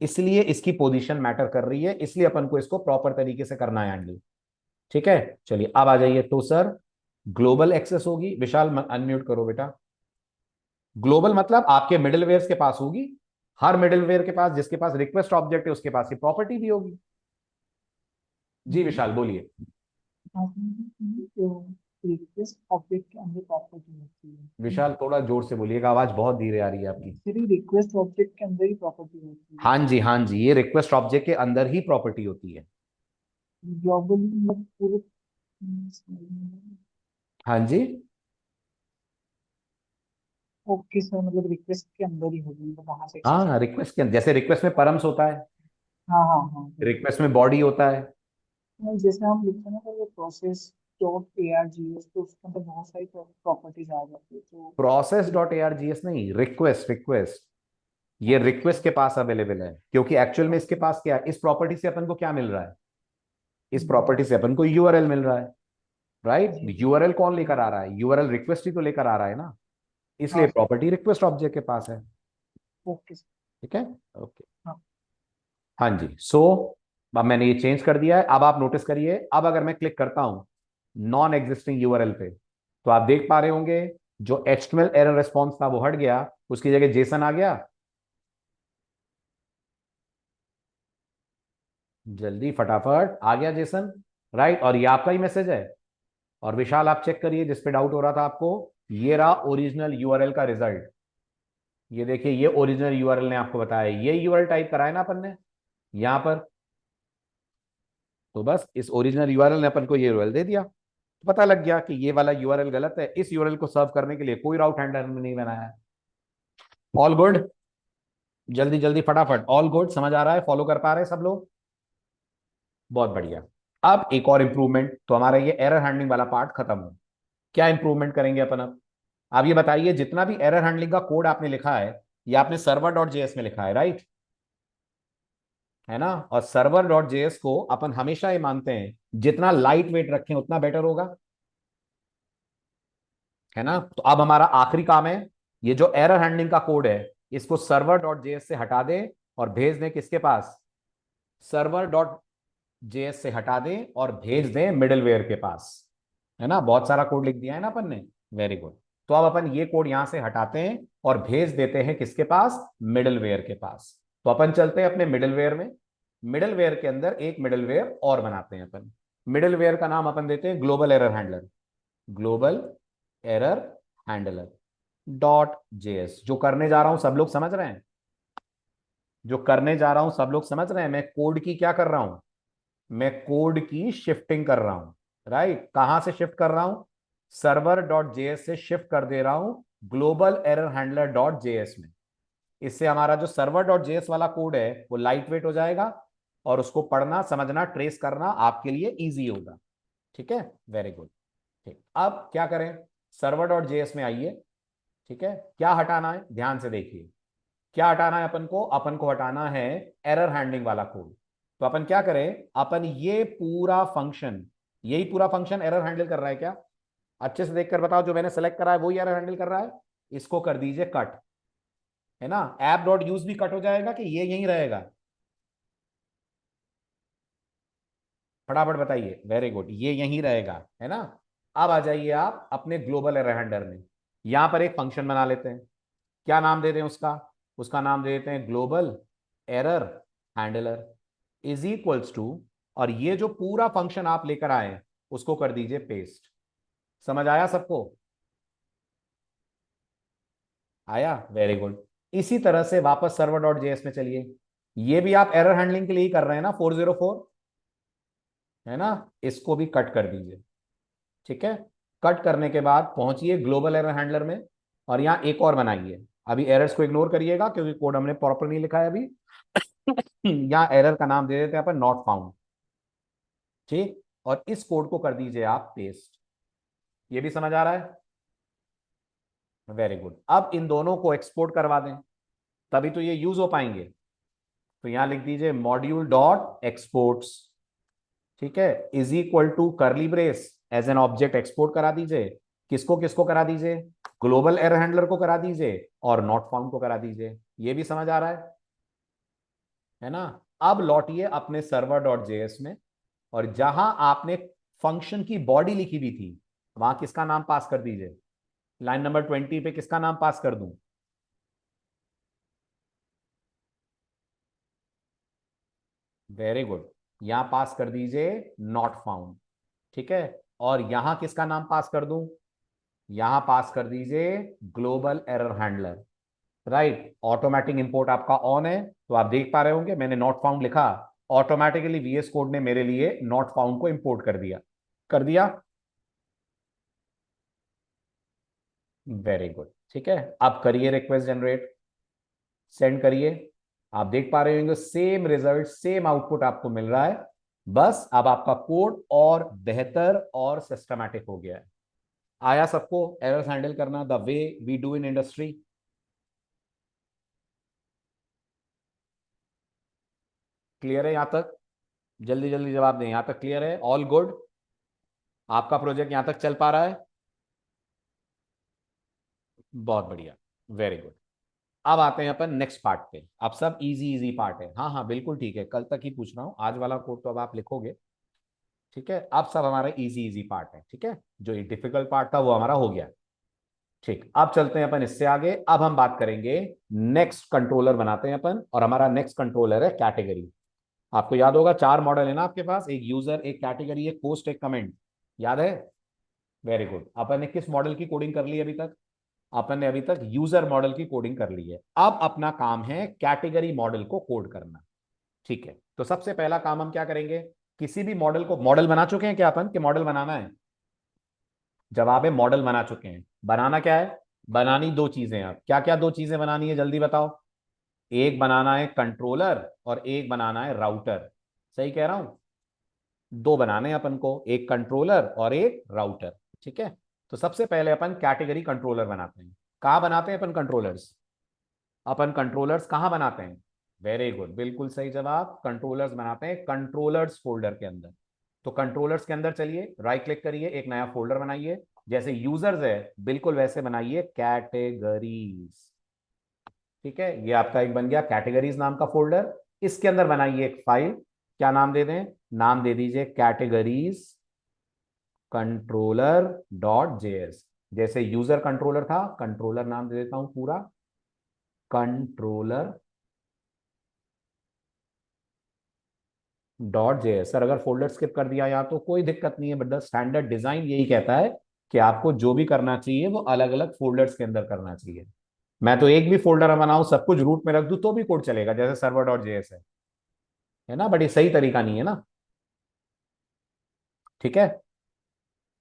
इसलिए इसकी पोजीशन मैटर कर रही है, इसलिए अपन को इसको प्रॉपर तरीके से करना है हैंडल। ठीक है, चलिए अब आ जाइए। तो सर ग्लोबल एक्सेस होगी, विशाल अनम्यूट करो बेटा। ग्लोबल मतलब आपके मिडिलवेयर के पास होगी। हर मिडिलवेयर के पास, जिसके पास रिक्वेस्ट ऑब्जेक्ट है उसके पास ये प्रॉपर्टी भी होगी। जी विशाल बोलिए। रिक्वेस्ट ऑब्जेक्ट के अंदर प्रॉपर्टी होती है। विशाल थोड़ा जोर से बोलिएगा, आवाज बहुत धीरे आ रही है आपकी। सिर्फ रिक्वेस्ट ऑब्जेक्ट के अंदर ही प्रॉपर्टी होती है। हाँ जी, हाँ जी, ये रिक्वेस्ट ऑब्जेक्ट के अंदर ही प्रॉपर्टी होती है। ग्लोबली मतलब पूरे। हाँ जी, ओके सर, मतलब रिक्वेस्ट के अंदर ही होगी, मतलब वहां से एक्सेस हाँ होगी। रिक्वेस्ट के, जैसे रिक्वेस्ट में परम्स होता है, हाँ हाँ हाँ रिक्वेस्ट में बॉडी होता है। जैसे हम लिखते हैं ना सर, वो process dot A R G S, तो उसके अंदर बहुत सारी प्रॉपर्टीज आ जाती है तो। Process dot A R G S नहीं, रिक्वेस्ट, रिक्वेस्ट। ये ओके। रिक्वेस्ट के पास अवेलेबल है, क्योंकि एक्चुअल में इसके पास क्या है, इस प्रॉपर्टी से अपन को क्या मिल रहा है? इस प्रॉपर्टी से अपन को यूआरएल मिल रहा है, राइट? जी। यूआरएल कौन लेकर आ रहा है? यूआरएल रिक्वेस्ट ही तो लेकर आ रहा है ना, इसलिए हाँ सर। प्रॉपर्टी रिक्वेस्ट ऑब्जेक्ट के पास है। Okay sir. ठीक है, ओके। हाँ। हाँ जी, अब मैंने ये चेंज कर दिया है। अब आप नोटिस करिए, अब अगर मैं क्लिक करता हूं नॉन एग्जिस्टिंग यूआरएल पे, तो आप देख पा रहे होंगे जो एचटीएमएल एरर रिस्पॉन्स था वो हट गया, उसकी जगह जेसन आ गया। जल्दी फटाफट आ गया जेसन, राइट? और ये आपका ही मैसेज है। और विशाल आप चेक करिए, जिस पे डाउट हो रहा था आपको, ये रहा ओरिजिनल यूआरएल का रिजल्ट। ये देखिए, ये ओरिजिनल यूआरएल ने आपको बताया, ये यूआरएल टाइप कराया ना अपन ने यहां पर। तो बस इस ओरिजिनल यूआरएल ने अपन को ये यूआरएल दे दिया, तो पता लग गया कि ये वाला यूआरएल गलत है। इस यूआरएल को सर्व करने के लिए कोई राउट हैंडलर नहीं बनाया है। ऑल गुड, जल्दी जल्दी फटाफट, ऑल गुड, समझ आ रहा है? फॉलो कर पा रहे हैं सब लोग? बहुत बढ़िया। अब एक और इंप्रूवमेंट, तो हमारा ये एरर हैंडलिंग वाला पार्ट खत्म हो। क्या इंप्रूवमेंट करेंगे अपन अब? आप ये बताइए, जितना भी एरर हैंडलिंग का कोड आपने लिखा है, ये आपने सर्वर डॉट जेएस में लिखा है, राइट? है ना? और सर्वर डॉट जेएस को अपन हमेशा ये मानते हैं जितना लाइट वेट रखें उतना बेटर होगा, है ना? तो अब हमारा आखिरी काम है, ये जो एरर हैंडलिंग का कोड है इसको सर्वर डॉट जेएस से हटा दें और भेज दें किसके पास? सर्वर डॉट जेएस से हटा दें और भेज दें मिडलवेयर के पास। है ना? बहुत सारा कोड लिख दिया है ना अपन ने, वेरी गुड। तो अब अपन ये कोड यहां से हटाते हैं और भेज देते हैं किसके पास? मिडलवेयर के पास। तो अपन चलते हैं अपने मिडलवेयर में। मिडलवेयर के अंदर एक मिडलवेयर और बनाते हैं अपन। मिडलवेयर का नाम अपन देते हैं global error handler. Global error handler dot JS. जो करने जा रहा हूं सब लोग समझ रहे हैं? जो करने जा रहा हूं सब लोग समझ रहे हैं? मैं कोड की क्या कर रहा हूं? मैं कोड की शिफ्टिंग कर रहा हूं, राइट? कहां से शिफ्ट कर रहा हूं? सर्वर डॉट जेएस से शिफ्ट कर दे रहा हूं global error handler dot JS में। इससे हमारा जो सर्वर डॉट जेएस वाला कोड है वो लाइट वेट हो जाएगा, और उसको पढ़ना, समझना, ट्रेस करना आपके लिए इजी होगा। ठीक है, वेरी गुड। ठीक, अब क्या करें? सर्वर डॉट जेएस में आइए। ठीक है, क्या हटाना है ध्यान से देखिए। क्या हटाना है अपन को? अपन को हटाना है एरर हैंडलिंग वाला कोड। तो अपन क्या करें? अपन ये पूरा फंक्शन, यही पूरा फंक्शन एरर हैंडल कर रहा है क्या? अच्छे से देखकर बताओ, जो मैंने सेलेक्ट करा है वो ही एरर हैंडल कर रहा है। इसको कर दीजिए कट, है ना? ऐप डॉट यूज भी कट हो जाएगा कि ये यहीं रहेगा? फटाफट बताइए। वेरी गुड, ये यहीं रहेगा, है ना? अब आ जाइए आप अपने ग्लोबल एरर हैंडलर में। यहां पर एक फंक्शन बना लेते हैं। क्या नाम दे दें उसका? उसका नाम दे देते हैं global error handler is equals to, और ये जो पूरा फंक्शन आप लेकर आए उसको कर दीजिए पेस्ट। समझ आया सबको? आया, वेरी गुड। इसी तरह से वापस सर्वर डॉट जेएस में चलिए। ये भी आप एरर हैंडलिंग के लिए ही कर रहे हैं ना, 404, है ना? इसको भी कट कर दीजिए। ठीक है, कट करने के बाद पहुंचिए ग्लोबल एरर हैंडलर में और यहां एक और बनाइए। अभी एरर्स को इग्नोर करिएगा क्योंकि कोड हमने प्रॉपर नहीं लिखा है अभी। यहां एरर का नाम दे देते हैं अपन नॉट फाउंड। ठीक, और इस कोड को कर दीजिए आप पेस्ट। ये भी समझ आ रहा है? Very good. अब इन दोनों को एक्सपोर्ट करवा दें, तभी तो ये यूज हो पाएंगे। तो यहां लिख दीजिए मॉड्यूल डॉट एक्सपोर्ट्स, ठीक है, is equal to curly brace as an object export करा दीजिए। किसको किसको करा दीजिए? ग्लोबल एरर हैंडलर को करा दीजिए और नॉट फाउंड को करा दीजिए। ये भी समझ आ रहा है ना? अब लौटिए अपने सर्वर डॉट जेएस में और जहां आपने फंक्शन की बॉडी लिखी हुई थी वहां किसका नाम पास कर दीजिए। लाइन नंबर 20 पे किसका नाम पास कर दूं? वेरी गुड, यहां पास कर दीजिए नॉट फाउंड, ठीक है। और यहां किसका नाम पास कर दूं? यहां पास कर दीजिए global error handler. Right, automatic import आपका ऑन है तो आप देख पा रहे होंगे मैंने नॉट फाउंड लिखा, ऑटोमेटिकली वीएस कोड ने मेरे लिए नॉट फाउंड को इंपोर्ट कर दिया। कर दिया? वेरी गुड, ठीक है। अब करिए रिक्वेस्ट जनरेट, सेंड करिए। आप देख पा रहे होंगे सेम रिजल्ट, सेम आउटपुट आपको मिल रहा है। बस अब आपका कोड और बेहतर और सिस्टमैटिक हो गया है। आया सबको एरर्स हैंडल करना the way we do in industry? Clear है यहां तक? जल्दी जल्दी जवाब दें, यहां तक क्लियर है? All good? आपका प्रोजेक्ट यहां तक चल पा रहा है? बहुत बढ़िया, वेरी गुड। अब आते हैं अपन नेक्स्ट पार्ट पे। अब सब इजी इजी पार्ट है। हाँ हाँ बिल्कुल ठीक है, कल तक ही पूछ रहा हूँ, आज वाला कोड तो अब आप लिखोगे, ठीक है। अब सब हमारा इजी इजी पार्ट है, ठीक है। जो डिफिकल्ट पार्ट था वो हमारा हो गया। ठीक, अब चलते हैं अपन इससे आगे। अब हम बात करेंगे, नेक्स्ट कंट्रोलर बनाते हैं अपन, और हमारा नेक्स्ट कंट्रोलर है कैटेगरी। आपको याद होगा 4 मॉडल है ना आपके पास, एक यूजर, एक कैटेगरी, एक पोस्ट, एक कमेंट। याद है? Very good. अपन ने किस मॉडल की कोडिंग कर ली अभी तक? अपन ने अभी तक यूजर मॉडल की कोडिंग कर ली है। अब अपना काम है कैटेगरी मॉडल को कोड करना, ठीक है। तो सबसे पहला काम हम क्या करेंगे, किसी भी मॉडल को, मॉडल बना चुके हैं क्या अपन के मॉडल बनाना है? जवाब है मॉडल बना चुके हैं। बनाना क्या है? बनानी दो चीजें हैं। आप क्या क्या दो चीजें बनानी है जल्दी बताओ। एक बनाना है कंट्रोलर और एक बनाना है राउटर। सही कह रहा हूं? दो बनाने हैं अपन को, एक कंट्रोलर और एक राउटर, ठीक है। तो सबसे पहले अपन कैटेगरी कंट्रोलर बनाते हैं। कहां बनाते हैं अपन कंट्रोलर्स? अपन कंट्रोलर्स कहां बनाते हैं? वेरी गुड, बिल्कुल सही जवाब, कंट्रोलर्स बनाते हैं कंट्रोलर्स फोल्डर के अंदर। तो कंट्रोलर्स के अंदर चलिए, राइट क्लिक करिए, एक नया फोल्डर बनाइए। जैसे यूजर्स है बिल्कुल वैसे बनाइए कैटेगरीज, ठीक है। ये आपका एक बन गया कैटेगरीज नाम का फोल्डर। इसके अंदर बनाइए एक फाइल। क्या नाम दे दें? नाम दे दीजिए कैटेगरीज कंट्रोलर डॉट जेएस। जैसे यूजर कंट्रोलर था, कंट्रोलर नाम दे देता हूं पूरा, कंट्रोलर डॉट जेएस। सर अगर फोल्डर स्किप कर दिया यहाँ तो कोई दिक्कत नहीं है, बट द स्टैंडर्ड डिजाइन यही कहता है कि आपको जो भी करना चाहिए वो अलग अलग फोल्डर्स के अंदर करना चाहिए। मैं तो एक भी फोल्डर बनाऊं, सब कुछ रूट में रख दूं तो भी कोड चलेगा, जैसे सर्वर डॉट जेएस है ना, बट ये सही तरीका नहीं है ना, ठीक है।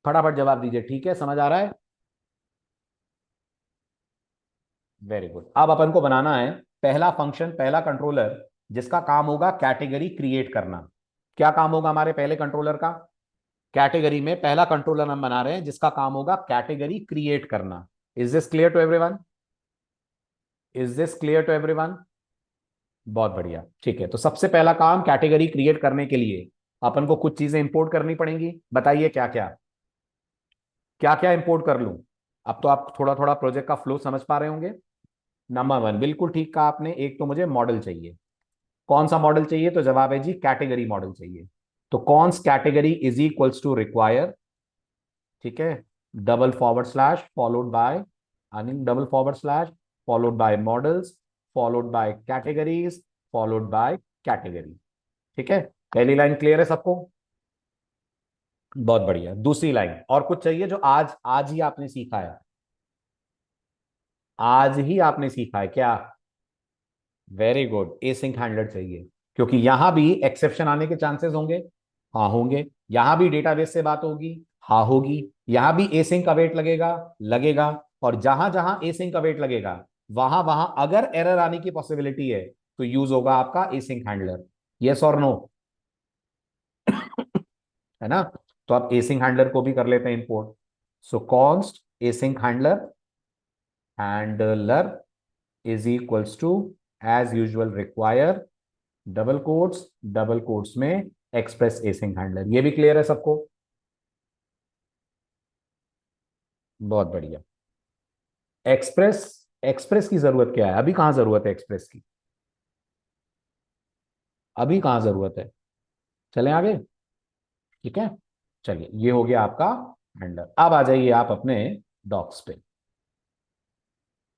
फटाफट जवाब दीजिए, ठीक है, समझ आ रहा है? Very good. अब अपन को बनाना है पहला फंक्शन, पहला कंट्रोलर जिसका काम होगा कैटेगरी क्रिएट करना। क्या काम होगा हमारे पहले कंट्रोलर का? कैटेगरी में पहला कंट्रोलर हम बना रहे हैं जिसका काम होगा कैटेगरी क्रिएट करना। Is this clear to everyone? Is this clear to everyone? बहुत बढ़िया, ठीक है। तो सबसे पहला काम कैटेगरी क्रिएट करने के लिए अपन को कुछ चीजें इंपोर्ट करनी पड़ेंगी। बताइए क्या क्या, क्या क्या इंपोर्ट कर लूं? अब तो आप थोड़ा थोड़ा प्रोजेक्ट का फ्लो समझ पा रहे होंगे। नंबर 1, बिल्कुल ठीक कहा आपने, एक तो मुझे मॉडल चाहिए। कौन सा मॉडल चाहिए? तो जवाब है जी कैटेगरी मॉडल चाहिए। तो const category is equals to require, ठीक है, double forward slash followed by, double forward slash followed by models, followed by categories, followed by category, ठीक है। पहली लाइन क्लियर है सबको? बहुत बढ़िया। दूसरी लाइन और कुछ चाहिए जो आज आज ही आपने सीखा है? आज ही आपने सीखा है क्या? वेरी गुड, एसिंक हैंडलर चाहिए, क्योंकि यहां भी एक्सेप्शन आने के चांसेस होंगे। हाँ होंगे। यहां भी डेटाबेस से बात होगी, हाँ होगी। यहां भी एसिंक अवेट लगेगा, लगेगा। और जहां जहां एसिंक अवेट लगेगा वहां वहां अगर एरर आने की पॉसिबिलिटी है तो यूज होगा आपका एसिंक हैंडलर। यस और नो? है ना? तो आप एसिंक हैंडलर को भी कर लेते हैं import. So const async handler, handler is equals to as usual require double quotes में एक्सप्रेस एसिंक हैंडलर। ये भी क्लियर है सबको? बहुत बढ़िया। एक्सप्रेस, एक्सप्रेस की जरूरत क्या है? अभी कहां जरूरत है एक्सप्रेस की? अभी कहां जरूरत है? चलें आगे। ठीक है, चलिए ये हो गया आपका हैंडलर। अब आ जाइए आप अपने डॉक्स पे।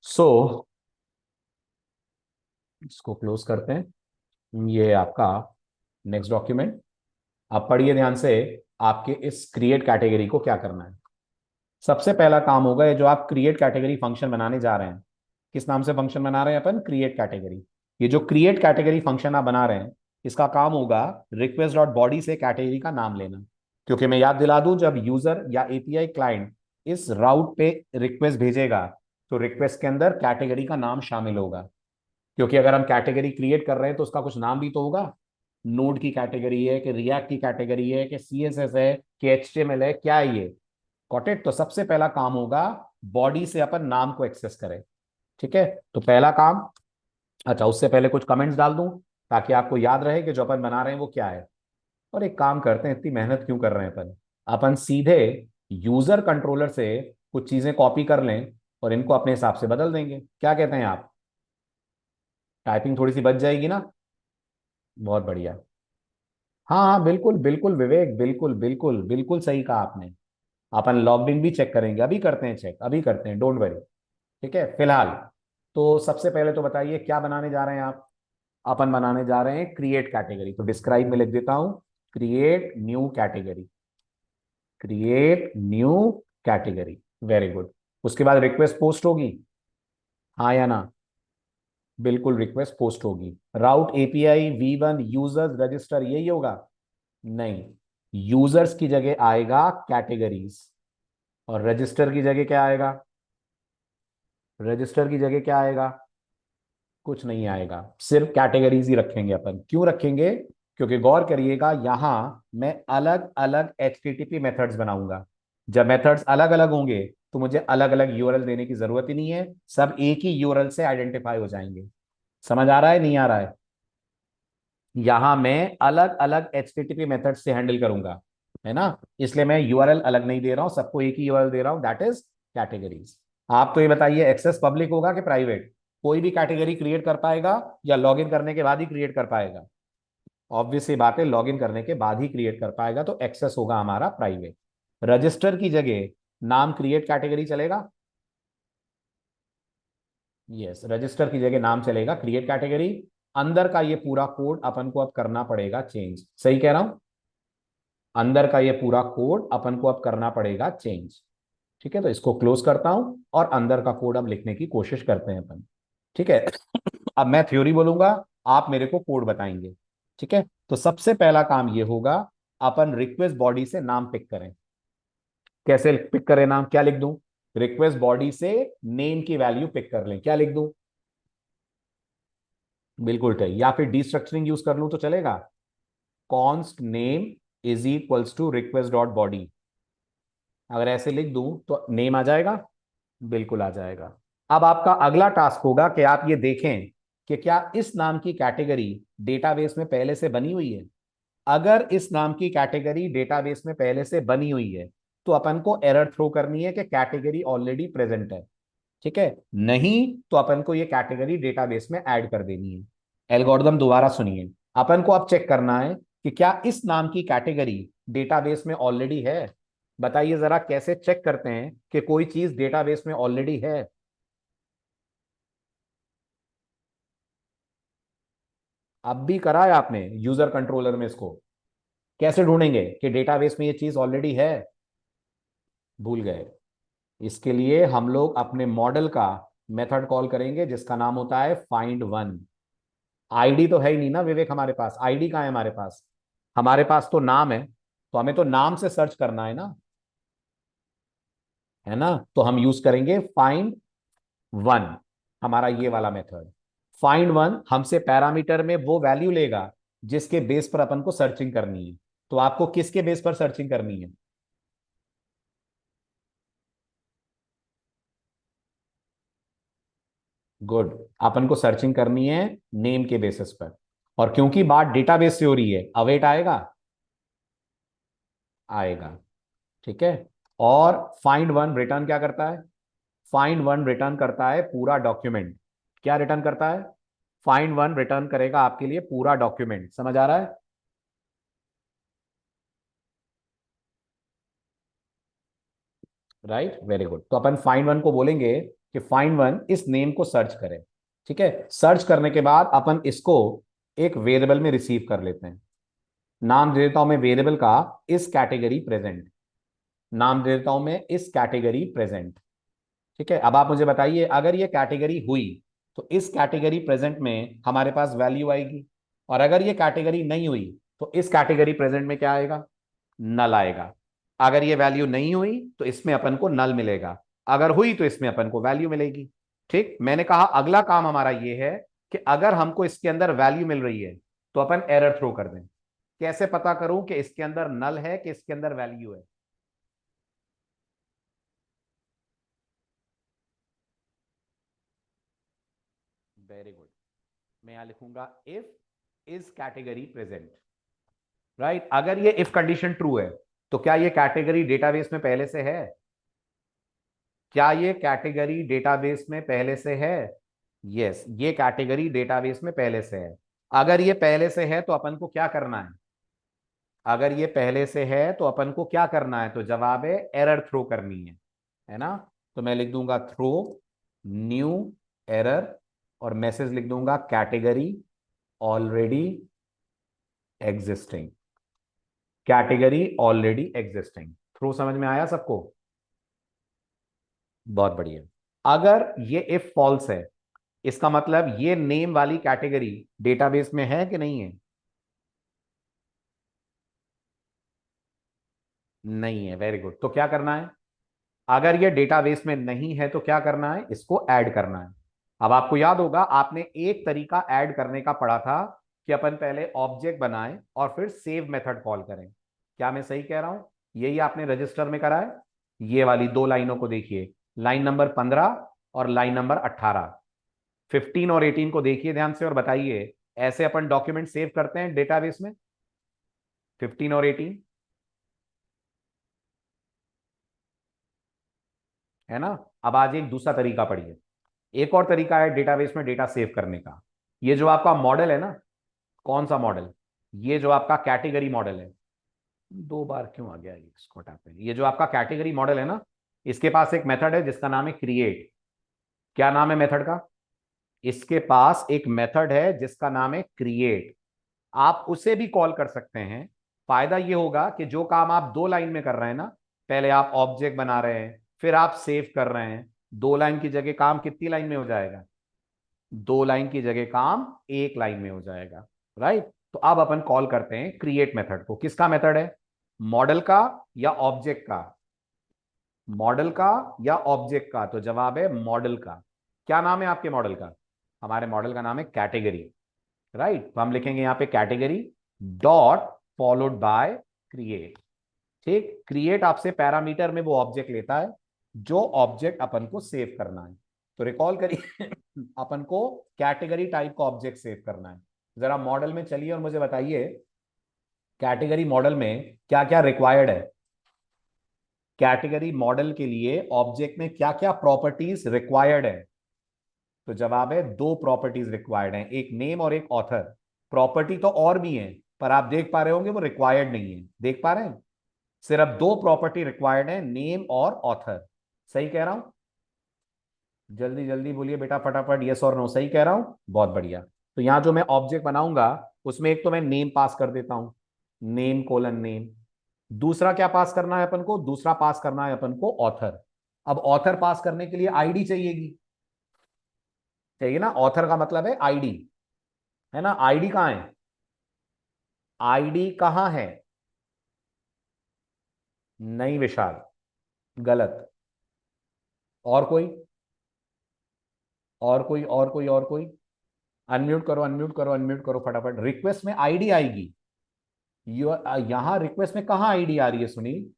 सो इसको क्लोज करते हैं। ये आपका नेक्स्ट डॉक्यूमेंट। आप पढ़िए ध्यान से। आपके इस क्रिएट कैटेगरी को क्या करना है? सबसे पहला काम होगा, ये जो आप क्रिएट कैटेगरी फंक्शन बनाने जा रहे हैं, किस नाम से फंक्शन बना रहे हैं अपन? Create category. ये जो क्रिएट कैटेगरी फंक्शन आप बना रहे हैं, इसका काम होगा रिक्वेस्ट डॉट बॉडी से कैटेगरी का नाम लेना। क्योंकि मैं याद दिला दूं, जब यूजर या एपीआई क्लाइंट इस राउट पे रिक्वेस्ट भेजेगा तो रिक्वेस्ट के अंदर कैटेगरी का नाम शामिल होगा। क्योंकि अगर हम कैटेगरी क्रिएट कर रहे हैं तो उसका कुछ नाम भी तो होगा। नोड की कैटेगरी है कि रिएक्ट की कैटेगरी है कि सीएसएस है कि एचटीएमएल है, क्या है ये? Got it? तो सबसे पहला काम होगा बॉडी से अपन नाम को एक्सेस करें। ठीक है, तो पहला काम। अच्छा, उससे पहले कुछ कमेंट्स डाल दूं ताकि आपको याद रहे कि जो अपन बना रहे हैं वो क्या है। और एक काम करते हैं, इतनी मेहनत क्यों कर रहे हैं अपन? अपन सीधे यूजर कंट्रोलर से कुछ चीजें कॉपी कर लें और इनको अपने हिसाब से बदल देंगे। क्या कहते हैं आप? टाइपिंग थोड़ी सी बच जाएगी ना? बहुत बढ़िया। हाँ हाँ, बिल्कुल बिल्कुल विवेक, बिल्कुल बिल्कुल बिल्कुल सही कहा आपने। अपन लॉग्ड इन भी चेक करेंगे, अभी करते हैं चेक, अभी करते हैं, डोंट वरी। ठीक है, फिलहाल तो सबसे पहले तो बताइए क्या बनाने जा रहे हैं आप? अपन बनाने जा रहे हैं क्रिएट कैटेगरी। तो डिस्क्राइब में लिख देता हूं, create new category. Create new category, very good. उसके बाद रिक्वेस्ट पोस्ट होगी, हाँ या ना? बिल्कुल रिक्वेस्ट पोस्ट होगी। राउट एपीआई V1 यूजर्स रजिस्टर, यही होगा? नहीं, यूजर्स की जगह आएगा कैटेगरीज। और रजिस्टर की जगह क्या आएगा? रजिस्टर की जगह क्या आएगा? कुछ नहीं आएगा, सिर्फ कैटेगरीज ही रखेंगे अपन। क्यों रखेंगे? क्योंकि गौर करिएगा, यहां मैं अलग अलग एचटीटीपी मेथड्स बनाऊंगा। जब मेथड्स अलग अलग होंगे तो मुझे अलग अलग यूआरएल देने की जरूरत ही नहीं है, सब एक ही यूआरएल से आइडेंटिफाई हो जाएंगे। समझ आ रहा है नहीं आ रहा है? यहां मैं अलग अलग एचटीटीपी मेथड से हैंडल करूंगा, है ना? इसलिए मैं यूआरएल अलग नहीं दे रहा हूं, सबको एक ही यूआरएल दे रहा हूं, दैट इज कैटेगरीज। आप तो ये बताइए, एक्सेस पब्लिक होगा कि प्राइवेट? कोई भी कैटेगरी क्रिएट कर पाएगा या लॉगिन करने के बाद ही क्रिएट कर पाएगा? ऑब्वियस सी बात है, लॉगिन करने के बाद ही क्रिएट कर पाएगा, तो एक्सेस होगा हमारा प्राइवेट। रजिस्टर की जगह नाम क्रिएट कैटेगरी चलेगा? यस, रजिस्टर की जगह नाम चलेगा क्रिएट कैटेगरी। अंदर का ये पूरा कोड अपन को अब करना पड़ेगा चेंज, सही कह रहा हूं? अंदर का ये पूरा कोड अपन को अब करना पड़ेगा चेंज। ठीक है, तो इसको क्लोज करता हूं और अंदर का कोड अब लिखने की कोशिश करते हैं अपन। ठीक है, अब मैं थ्योरी बोलूंगा, आप मेरे को कोड बताएंगे। ठीक है, तो सबसे पहला काम ये होगा, अपन रिक्वेस्ट बॉडी से नाम पिक करें। कैसे पिक करें नाम? क्या लिख दूं? रिक्वेस्ट बॉडी से नेम की वैल्यू पिक कर लें, क्या लिख दूं? बिल्कुल सही। या फिर डिस्ट्रक्चरिंग यूज कर लूं तो चलेगा? Const name is equals to request dot body. अगर ऐसे लिख दूं तो नेम आ जाएगा? बिल्कुल आ जाएगा। अब आपका अगला टास्क होगा कि आप ये देखें कि क्या इस नाम की कैटेगरी डेटाबेस में पहले से बनी हुई है। अगर इस नाम की कैटेगरी डेटाबेस में पहले से बनी हुई है तो अपन को एरर थ्रो करनी है कि कैटेगरी ऑलरेडी प्रेजेंट है। ठीक है, नहीं तो अपन को ये कैटेगरी डेटाबेस में ऐड कर देनी है। एल्गोरिदम दोबारा सुनिए। अपन को अब चेक करना है कि क्या इस नाम की कैटेगरी डेटाबेस में ऑलरेडी है। बताइए जरा, कैसे चेक करते हैं कि कोई चीज डेटाबेस में ऑलरेडी है? अब भी करा है आपने यूजर कंट्रोलर में इसको? कैसे ढूंढेंगे कि डेटाबेस में ये चीज ऑलरेडी है? भूल गए? इसके लिए हम लोग अपने मॉडल का मेथड कॉल करेंगे जिसका नाम होता है फाइंड वन। आईडी तो है ही नहीं ना विवेक हमारे पास, आईडी कहाँ है हमारे पास? हमारे पास तो नाम है, तो हमें तो नाम से सर्च करना है ना। है ना। तो हम यूज करेंगे फाइंड वन, हमारा ये वाला मेथड। फाइंड वन हमसे पैरामीटर में वो वैल्यू लेगा जिसके बेस पर अपन को सर्चिंग करनी है। तो आपको किसके बेस पर सर्चिंग करनी है? गुड। अपन को सर्चिंग करनी है नेम के बेसिस पर। और क्योंकि बात डेटाबेस से हो रही है, अवेट आएगा, आएगा। ठीक है। और फाइंड वन रिटर्न क्या करता है? फाइंड वन रिटर्न करता है पूरा डॉक्यूमेंट। क्या रिटर्न करता है? फाइंड वन रिटर्न करेगा आपके लिए पूरा डॉक्यूमेंट। समझ आ रहा है? Right, very good. तो अपन फाइंड वन को बोलेंगे कि फाइंड वन इस नेम को सर्च करे। ठीक है। सर्च करने के बाद अपन इसको एक वेरिएबल में रिसीव कर लेते हैं। नाम दे देता हूं मैं वेरिएबल का इस कैटेगरी प्रेजेंट। नाम दे देता हूं मैं इस कैटेगरी प्रेजेंट। ठीक है। अब आप मुझे बताइए, अगर ये कैटेगरी हुई तो इस कैटेगरी प्रेजेंट में हमारे पास वैल्यू आएगी। और अगर ये कैटेगरी नहीं हुई तो इस कैटेगरी प्रेजेंट में क्या आएगा? नल आएगा। अगर ये वैल्यू नहीं हुई तो इसमें अपन को नल मिलेगा, अगर हुई तो इसमें अपन को वैल्यू मिलेगी। ठीक। मैंने कहा अगला काम हमारा ये है कि अगर हमको इसके अंदर वैल्यू मिल रही है तो अपन एरर थ्रो कर दें। कैसे पता करूं कि इसके अंदर नल है कि इसके अंदर वैल्यू है? Very good. मैं यहां लिखूंगा if is category present. Right. अगर ये इफ कंडीशन ट्रू है तो क्या ये कैटेगरी डेटाबेस में पहले से है? क्या ये कैटेगरी डेटाबेस में पहले से है? यस, ये कैटेगरी डेटाबेस में पहले से है। अगर ये पहले से है तो अपन को क्या करना है? अगर ये पहले से है तो अपन को क्या करना है? तो जवाब है एरर थ्रो करनी है ना। तो मैं लिख दूंगा थ्रो न्यू एरर और मैसेज लिख दूंगा category already existing. Category already existing. Throw समझ में आया सबको? बहुत बढ़िया। अगर ये इफ फॉल्स है, इसका मतलब ये नेम वाली कैटेगरी डेटाबेस में है कि नहीं है? नहीं है। Very good. तो क्या करना है? अगर ये डेटाबेस में नहीं है तो क्या करना है? इसको ऐड करना है। अब आपको याद होगा, आपने एक तरीका ऐड करने का पढ़ा था कि अपन पहले ऑब्जेक्ट बनाएं और फिर सेव मेथड कॉल करें। क्या मैं सही कह रहा हूं? यही आपने रजिस्टर में करा है। ये वाली दो लाइनों को देखिए, लाइन नंबर 15 और लाइन नंबर 18। 15 और 18 को देखिए ध्यान से और बताइए, ऐसे अपन डॉक्यूमेंट सेव करते हैं डेटाबेस में? 15 और 18, है ना। अब आज एक दूसरा तरीका पढ़िए। एक और तरीका है डेटाबेस में डेटा सेव करने का। ये जो आपका मॉडल है ना, कौन सा मॉडल? ये जो आपका कैटेगरी मॉडल है। दो बार क्यों आ गया ये? इसको हटाते हैं। ये जो आपका कैटेगरी मॉडल है ना, इसके पास एक मेथड है जिसका नाम है क्रिएट। क्या नाम है मेथड का? इसके पास एक मेथड है जिसका नाम है क्रिएट। आप उसे भी कॉल कर सकते हैं। फायदा ये होगा कि जो काम आप दो लाइन में कर रहे हैं ना, पहले आप ऑब्जेक्ट बना रहे हैं फिर आप सेव कर रहे हैं, दो लाइन की जगह काम कितनी लाइन में हो जाएगा? दो लाइन की जगह काम एक लाइन में हो जाएगा। राइट। तो अब अपन कॉल करते हैं क्रिएट मेथड को। किसका मेथड है? मॉडल का या ऑब्जेक्ट का? मॉडल का या ऑब्जेक्ट का? तो जवाब है मॉडल का। क्या नाम है आपके मॉडल का? हमारे मॉडल का नाम है कैटेगरी। राइट। तो हम लिखेंगे यहां पे category dot followed by create. ठीक। क्रिएट आपसे पैरामीटर में वो ऑब्जेक्ट लेता है जो ऑब्जेक्ट अपन को सेव करना है। तो रिकॉल करिए अपन को कैटेगरी टाइप का ऑब्जेक्ट सेव करना है। जरा मॉडल में चलिए और मुझे बताइए कैटेगरी मॉडल में क्या क्या रिक्वायर्ड है। कैटेगरी मॉडल के लिए ऑब्जेक्ट में क्या क्या प्रॉपर्टीज रिक्वायर्ड है? तो जवाब है दो प्रॉपर्टीज रिक्वायर्ड हैं, एक नेम और एक ऑथर। प्रॉपर्टी तो और भी है, पर आप देख पा रहे होंगे वो रिक्वायर्ड नहीं है। देख पा रहे हैं? सिर्फ दो प्रॉपर्टी रिक्वायर्ड है, नेम और ऑथर। सही कह रहा हूं? जल्दी जल्दी बोलिए बेटा फटाफट, यस और नो। सही कह रहा हूं? बहुत बढ़िया। तो यहां जो मैं ऑब्जेक्ट बनाऊंगा उसमें एक तो मैं नेम पास कर देता हूं, नेम कोलन नेम। दूसरा क्या पास करना है अपन को? दूसरा पास करना है अपन को ऑथर। अब ऑथर पास करने के लिए आईडी चाहिएगी, चाहिए ना। ऑथर का मतलब है आईडी, है ना। आईडी कहां है? आईडी कहां है? नहीं विशाल, गलत। और कोई, और कोई, और कोई, और कोई? अनम्यूट करो, अनम्यूट करो, अनम्यूट करो फटाफट। रिक्वेस्ट में आईडी आएगी। यहां रिक्वेस्ट में कहां आईडी आ रही है सुनील?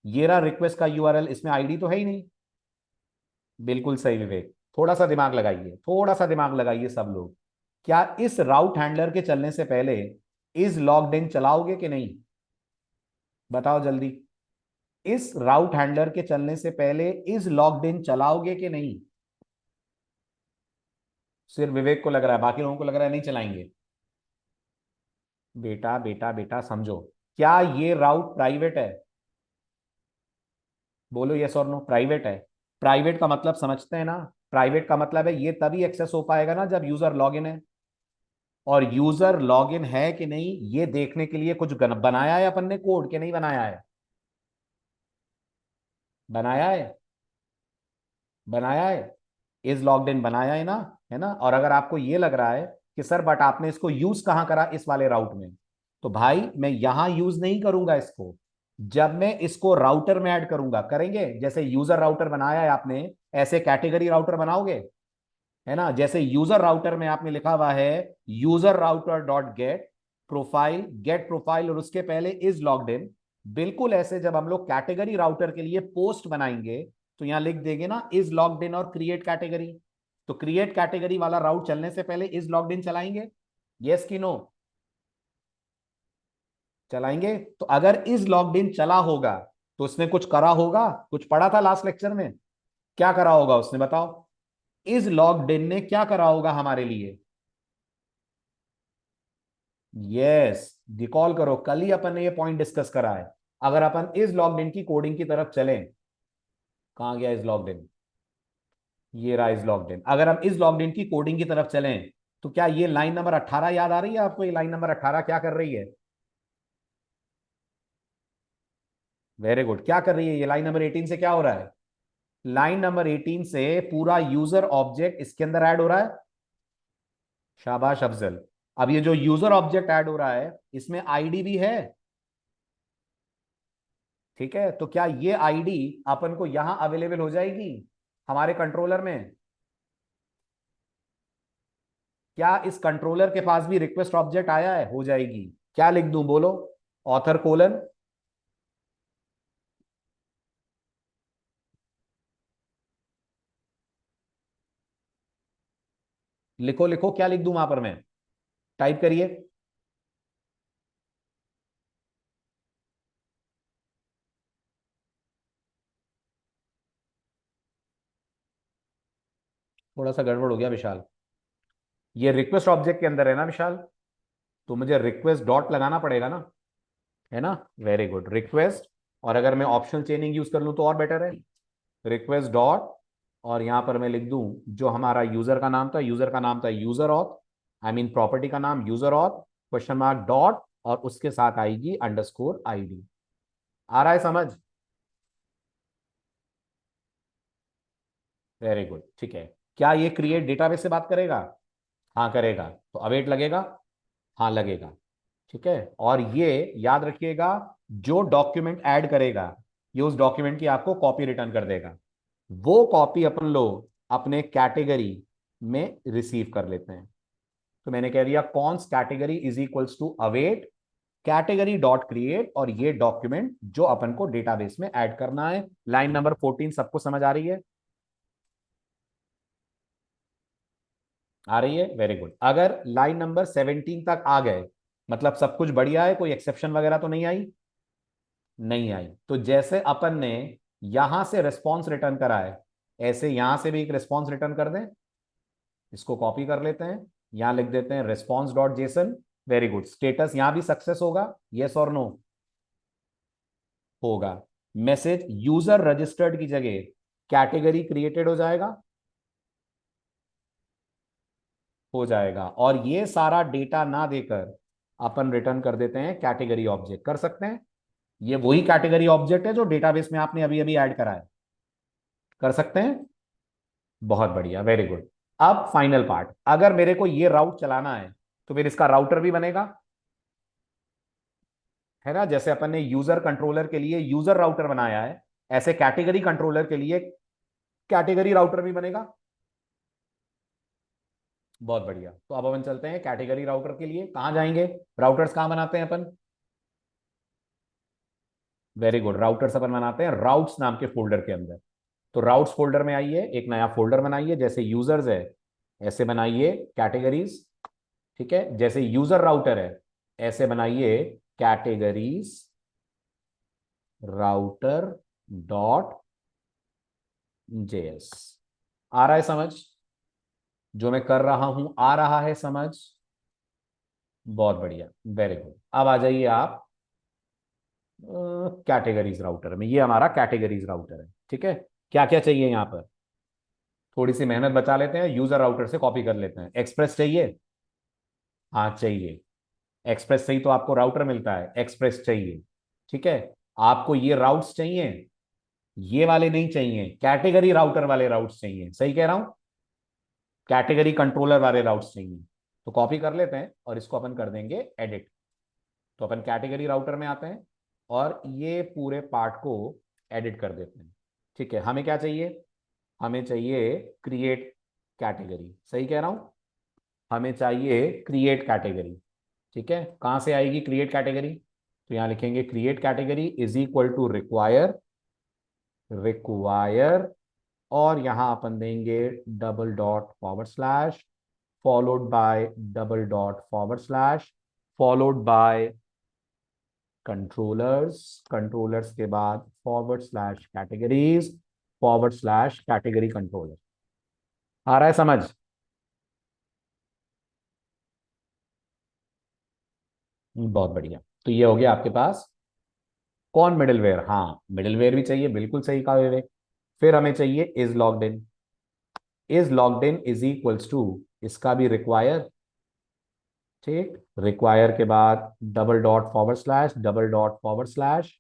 ये रहा रिक्वेस्ट का यूआरएल, इसमें आईडी तो है ही नहीं। बिल्कुल सही विवेक। थोड़ा सा दिमाग लगाइए, थोड़ा सा दिमाग लगाइए सब लोग। क्या इस राउट हैंडलर के चलने से पहले इज लॉग्ड इन चलाओगे कि नहीं? बताओ जल्दी। इस राउट हैंडलर के चलने से पहले इज लॉग्ड इन चलाओगे कि नहीं? सिर्फ विवेक को लग रहा है, बाकी लोगों को लग रहा है नहीं चलाएंगे। बेटा बेटा बेटा समझो, क्या ये राउट प्राइवेट है? बोलो यस और नो। प्राइवेट है। प्राइवेट का मतलब समझते हैं ना? प्राइवेट का मतलब है ये तभी एक्सेस हो पाएगा ना जब यूजर लॉगिन है। और यूजर लॉगिन है कि नहीं ये देखने के लिए कुछ बनाया है अपन ने कोड, के नहीं बनाया है? बनाया है, बनाया है। इज लॉग्ड इन बनाया है ना? और अगर आपको ये लग रहा है कि सर बट आपने इसको यूज कहां करा इस वाले राउट में, तो भाई मैं यहां यूज नहीं करूंगा इसको। जब मैं इसको राउटर में ऐड करूंगा, करेंगे जैसे यूजर राउटर बनाया है आपने, ऐसे कैटेगरी राउटर बनाओगे, है ना? जैसे यूजर राउटर में आपने लिखा हुआ है user router dot get profile और उसके पहले इज लॉग्ड इन। बिल्कुल ऐसे जब हम लोग कैटेगरी राउटर के लिए पोस्ट बनाएंगे तो यहां लिख देंगे ना इज लॉग्ड इन और क्रिएट कैटेगरी। तो क्रिएट कैटेगरी वाला राउट चलने से पहले इज लॉग्ड इन चलाएंगे? यस की नो? चलाएंगे। तो अगर इज लॉग्ड इन चला होगा तो उसने कुछ करा होगा, कुछ पढ़ा था लास्ट लेक्चर में। क्या करा होगा उसने बताओ? इज लॉग्ड इन ने क्या करा होगा हमारे लिए? यस, रिकॉल करो, कल ही अपन ने ये पॉइंट डिस्कस करा है। अगर अपन इज लॉग्ड इन की कोडिंग की तरफ चलें, कहां गया इज लॉग्ड इन? ये रहा इज लॉग्ड इन। अगर हम इज लॉग्ड इन की कोडिंग की तरफ चलें तो क्या ये लाइन नंबर 18 याद आ रही है आपको? ये लाइन नंबर 18 क्या कर रही है? Very good. क्या कर रही है ये? लाइन नंबर 18 से क्या हो रहा है? लाइन नंबर 18 से पूरा यूजर ऑब्जेक्ट इसके अंदर ऐड हो रहा है। शाबाश अफजल। अब ये जो यूजर ऑब्जेक्ट ऐड हो रहा है इसमें आईडी भी है। ठीक है, तो क्या ये आईडी अपन को यहां अवेलेबल हो जाएगी हमारे कंट्रोलर में? क्या इस कंट्रोलर के पास भी रिक्वेस्ट ऑब्जेक्ट आया है? हो जाएगी। क्या लिख दूं बोलो? ऑथर कोलन, लिखो लिखो, क्या लिख दूं वहां पर मैं? टाइप करिए। थोड़ा सा गड़बड़ हो गया विशाल। ये रिक्वेस्ट ऑब्जेक्ट के अंदर है ना विशाल? तो मुझे रिक्वेस्ट डॉट लगाना पड़ेगा ना, है ना? Very good, request. और अगर मैं ऑप्शनल चेनिंग यूज कर लूं तो और बेटर है। रिक्वेस्ट डॉट, और यहां पर मैं लिख दूं जो हमारा यूजर का नाम था, यूजर का नाम था user auth, I mean property का नाम user auth, question mark dot, और उसके साथ आएगी अंडरस्कोर आईडी। आ रहा है समझ? वेरी गुड, ठीक है। क्या ये क्रिएट डेटाबेस से बात करेगा? हाँ करेगा, तो अवेट लगेगा। हाँ लगेगा। ठीक है, और ये याद रखिएगा, जो डॉक्यूमेंट ऐड करेगा ये उस डॉक्यूमेंट की आपको कॉपी रिटर्न कर देगा। वो कॉपी अपन लोग अपने कैटेगरी में रिसीव कर लेते हैं। तो मैंने कह दिया const category is equals to await category dot create, और ये डॉक्यूमेंट जो अपन को डेटाबेस में ऐड करना है। लाइन नंबर 14 सबको समझ आ रही है? आ रही है, वेरी गुड। अगर लाइन नंबर 17 तक आ गए मतलब सब कुछ बढ़िया है, कोई एक्सेप्शन वगैरह तो नहीं आई? नहीं आई। तो जैसे अपन ने यहां से रिस्पॉन्स रिटर्न करा है, ऐसे यहां से भी एक रिस्पॉन्स रिटर्न कर दें। इसको कॉपी कर लेते हैं, यहां लिख देते हैं response dot JSON. Very good, status यहां भी सक्सेस होगा, यस और नो? होगा। मैसेज यूजर रजिस्टर्ड की जगह कैटेगरी क्रिएटेड हो जाएगा, हो जाएगा। और ये सारा डेटा ना देकर अपन रिटर्न कर देते हैं कैटेगरी ऑब्जेक्ट। कर सकते हैं? ये वही कैटेगरी ऑब्जेक्ट है जो डेटाबेस में आपने अभी अभी ऐड करा है। कर सकते हैं? बहुत बढ़िया, वेरी गुड। अब फाइनल पार्ट, अगर मेरे को ये राउट चलाना है तो फिर इसका राउटर भी बनेगा, है ना? जैसे अपन ने यूजर कंट्रोलर के लिए यूजर राउटर बनाया है, ऐसे कैटेगरी कंट्रोलर के लिए कैटेगरी राउटर भी बनेगा। बहुत बढ़िया। तो अब अपन चलते हैं कैटेगरी राउटर के लिए। कहां जाएंगे? राउटर्स कहां बनाते हैं अपन? वेरी गुड, राउटर्स अपन बनाते हैं राउट्स नाम के फोल्डर के अंदर। तो राउट्स फोल्डर में आइए, एक नया फोल्डर बनाइए, जैसे यूजर्स है ऐसे बनाइए कैटेगरीज। ठीक है, जैसे यूजर राउटर है ऐसे बनाइए कैटेगरीज राउटर डॉट जेएस। आ रहा है समझ? जो मैं कर रहा हूं आ रहा है समझ? बहुत बढ़िया, वेरी गुड। अब आ जाइए आप कैटेगरीज राउटर में। ये हमारा कैटेगरीज राउटर है। ठीक है, क्या क्या चाहिए यहां पर? थोड़ी सी मेहनत बचा लेते हैं, यूजर राउटर से कॉपी कर लेते हैं। एक्सप्रेस चाहिए? हाँ चाहिए। एक्सप्रेस से ही तो आपको राउटर मिलता है, एक्सप्रेस चाहिए। ठीक है, आपको ये राउट्स चाहिए, ये वाले नहीं चाहिए, कैटेगरी राउटर वाले राउट्स चाहिए। सही कह रहा हूं? कैटेगरी कंट्रोलर वाले राउट्स चाहिए। तो कॉपी कर लेते हैं और इसको अपन कर देंगे एडिट। तो अपन कैटेगरी राउटर में आते हैं और ये पूरे पार्ट को एडिट कर देते हैं। ठीक है, हमें क्या चाहिए? हमें चाहिए क्रिएट कैटेगरी। सही कह रहा हूं? हमें चाहिए क्रिएट कैटेगरी। ठीक है, कहां से आएगी क्रिएट कैटेगरी? तो यहां लिखेंगे create category is equal to require, require, और यहां अपन देंगे double dot forward slash followed by double dot forward slash followed by controllers, controllers के बाद forward slash categories forward slash category controller. आ रहा है समझ? बहुत बढ़िया। तो ये हो गया आपके पास कौन मिडिलवेयर। हाँ मिडिलवेयर भी चाहिए, बिल्कुल सही कहा विवेक। फिर हमें चाहिए is logged in. Is logged in is equals to, इसका भी रिक्वायर। ठीक, रिक्वायर के बाद double dot forward slash double dot forward slash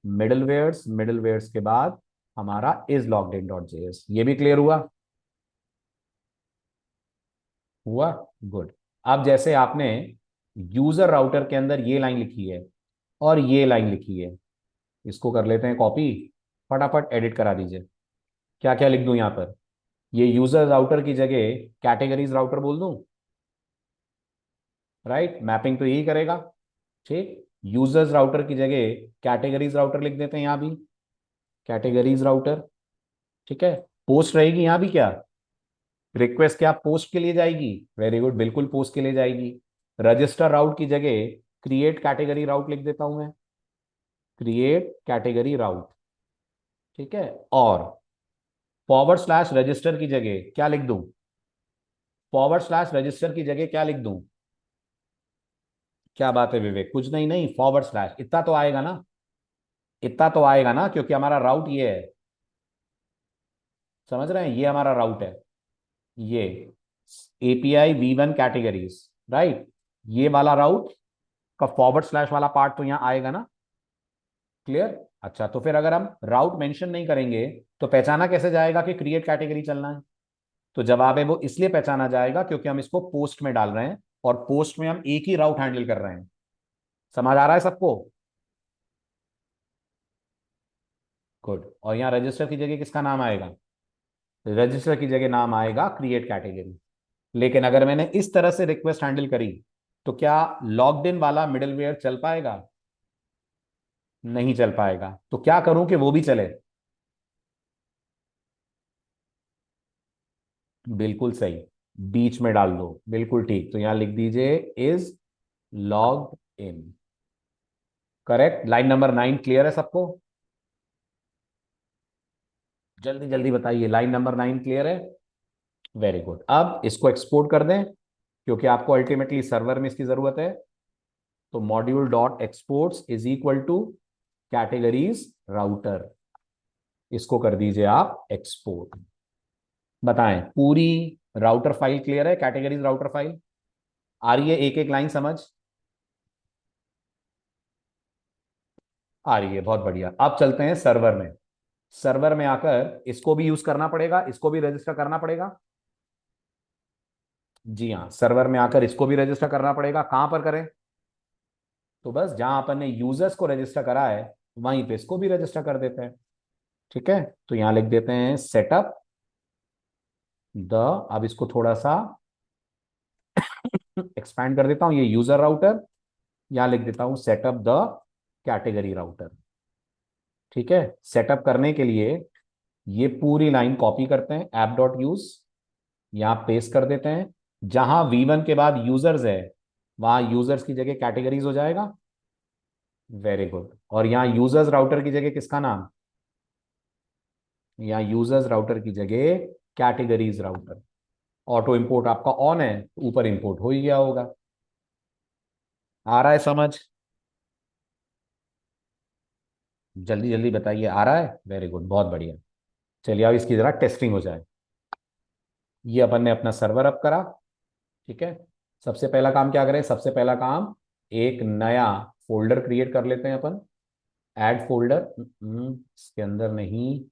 middlewares, middlewares के बाद हमारा is logged in dot JS. ये भी क्लियर हुआ? हुआ, गुड। अब जैसे आपने यूजर राउटर के अंदर ये लाइन लिखी है और ये लाइन लिखी है, इसको कर लेते हैं कॉपी, फटाफट एडिट करा दीजिए। क्या क्या लिख दूं यहां पर? ये यूजर राउटर की जगह कैटेगरीज राउटर बोल दूं? राइट, मैपिंग तो यही करेगा। ठीक, यूजर्स राउटर की जगह कैटेगरीज राउटर लिख देते हैं यहां भी, कैटेगरीज राउटर। ठीक है, पोस्ट रहेगी यहां भी क्या? रिक्वेस्ट क्या पोस्ट के लिए जाएगी? वेरी गुड, बिल्कुल पोस्ट के लिए जाएगी। रजिस्टर राउट की जगह क्रिएट कैटेगरी राउट लिख देता हूं मैं, क्रिएट कैटेगरी राउट। ठीक है, और फॉरवर्ड स्लैश रजिस्टर की जगह क्या लिख दूं? फॉरवर्ड स्लैश रजिस्टर की जगह क्या लिख दूं? क्या बात है विवेक, कुछ नहीं, नहीं फॉरवर्ड स्लैश, इतना तो आएगा ना? इतना तो आएगा ना, क्योंकि हमारा राउट ये है। समझ रहे हैं, ये हमारा राउट है, ये एपीआई V1 कैटेगरीज। राइट, ये वाला राउट का फॉरवर्ड स्लैश वाला पार्ट तो यहां आएगा ना? क्लियर? अच्छा, तो फिर अगर हम राउट मेंशन नहीं करेंगे तो पहचाना कैसे जाएगा कि क्रिएट कैटेगरी चलना है? तो जवाब है वो इसलिए पहचाना जाएगा क्योंकि हम इसको पोस्ट में डाल रहे हैं और पोस्ट में हम एक ही राउट हैंडल कर रहे हैं। समझ आ रहा है सबको? गुड। और यहाँ रजिस्टर की जगह किसका नाम आएगा? रजिस्टर की जगह नाम आएगा क्रिएट कैटेगरी। लेकिन अगर मैंने इस तरह से रिक्वेस्ट हैंडल करी तो क्या लॉग्ड इन वाला मिडलवेयर चल पाएगा? नहीं चल पाएगा। तो क्या करूं कि वो भी चले? बिल्कुल सही, बीच में डाल दो, बिल्कुल ठीक। तो यहां लिख दीजिए is logged in. Correct. Line number 9 clear है सबको? जल्दी जल्दी बताइए, लाइन नंबर 9 क्लियर है? Very good. अब इसको एक्सपोर्ट कर दें क्योंकि आपको अल्टीमेटली सर्वर में इसकी जरूरत है। तो module dot exports is equal two categories router, इसको कर दीजिए आप एक्सपोर्ट। बताएं, पूरी राउटर फाइल क्लियर है? कैटेगरीज राउटर फाइल आ रही है? एक एक लाइन समझ आ रही है? बहुत बढ़िया। अब चलते हैं सर्वर में। सर्वर में आकर इसको भी यूज करना पड़ेगा, इसको भी रजिस्टर करना पड़ेगा। जी हाँ, सर्वर में आकर इसको भी रजिस्टर करना पड़ेगा। कहां पर करें? तो बस जहां अपन ने यूजर्स को रजिस्टर करा है वहीं पे इसको भी रजिस्टर कर देते हैं। ठीक है, तो यहां लिख देते हैं सेटअप द, अब इसको थोड़ा सा एक्सपैंड कर देता हूं, ये यूजर राउटर, यहां लिख देता हूं सेटअप द कैटेगरी राउटर। ठीक है, सेटअप करने के लिए ये पूरी लाइन कॉपी करते हैं, ऐप डॉट यूज, यहां पेस्ट कर देते हैं। जहां V1 के बाद यूजर्स है, वहां यूजर्स की जगह कैटेगरीज हो जाएगा। Very good. और यहाँ यूजर्स राउटर की जगह किसका नाम, यहाँ यूजर्स राउटर की जगह कैटेगरीज राउटर। ऑटो इंपोर्ट आपका ऑन है तो ऊपर इंपोर्ट हो ही गया होगा। आ रहा है समझ, जल्दी जल्दी बताइए, आ रहा है? वेरी गुड, बहुत बढ़िया। चलिए अब इसकी जरा टेस्टिंग हो जाए। ये अपन ने अपना सर्वर अप करा। ठीक है, सबसे पहला काम क्या करें, सबसे पहला काम एक नया फोल्डर क्रिएट कर लेते हैं अपन। ऐड फोल्डर, इसके अंदर नहीं,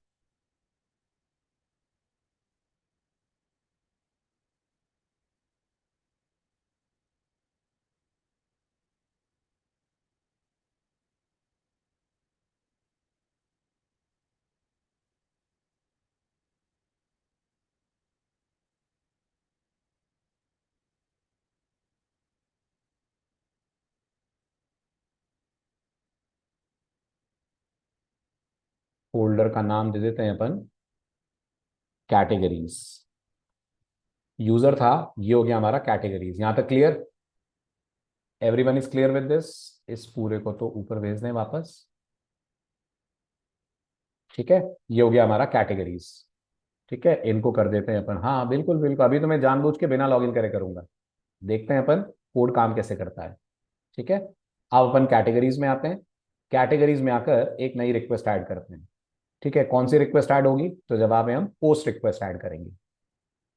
फोल्डर का नाम दे देते हैं अपन कैटेगरीज। यूजर था, ये हो गया हमारा कैटेगरीज। यहां तक clear? Everyone is clear with this? इस पूरे को तो ऊपर भेज दें वापस। ठीक है, ये हो गया हमारा कैटेगरीज। ठीक है, इनको कर देते हैं अपन, हाँ बिल्कुल बिल्कुल, अभी तो मैं जानबूझ के बिना लॉगिन करे करूंगा। देखते हैं अपन कोड काम कैसे करता है। ठीक है, अब अपन कैटेगरीज में आते हैं। कैटेगरीज में आकर एक नई रिक्वेस्ट ऐड करते हैं। ठीक है, कौन सी रिक्वेस्ट ऐड होगी, तो जवाब है हम पोस्ट रिक्वेस्ट ऐड करेंगे।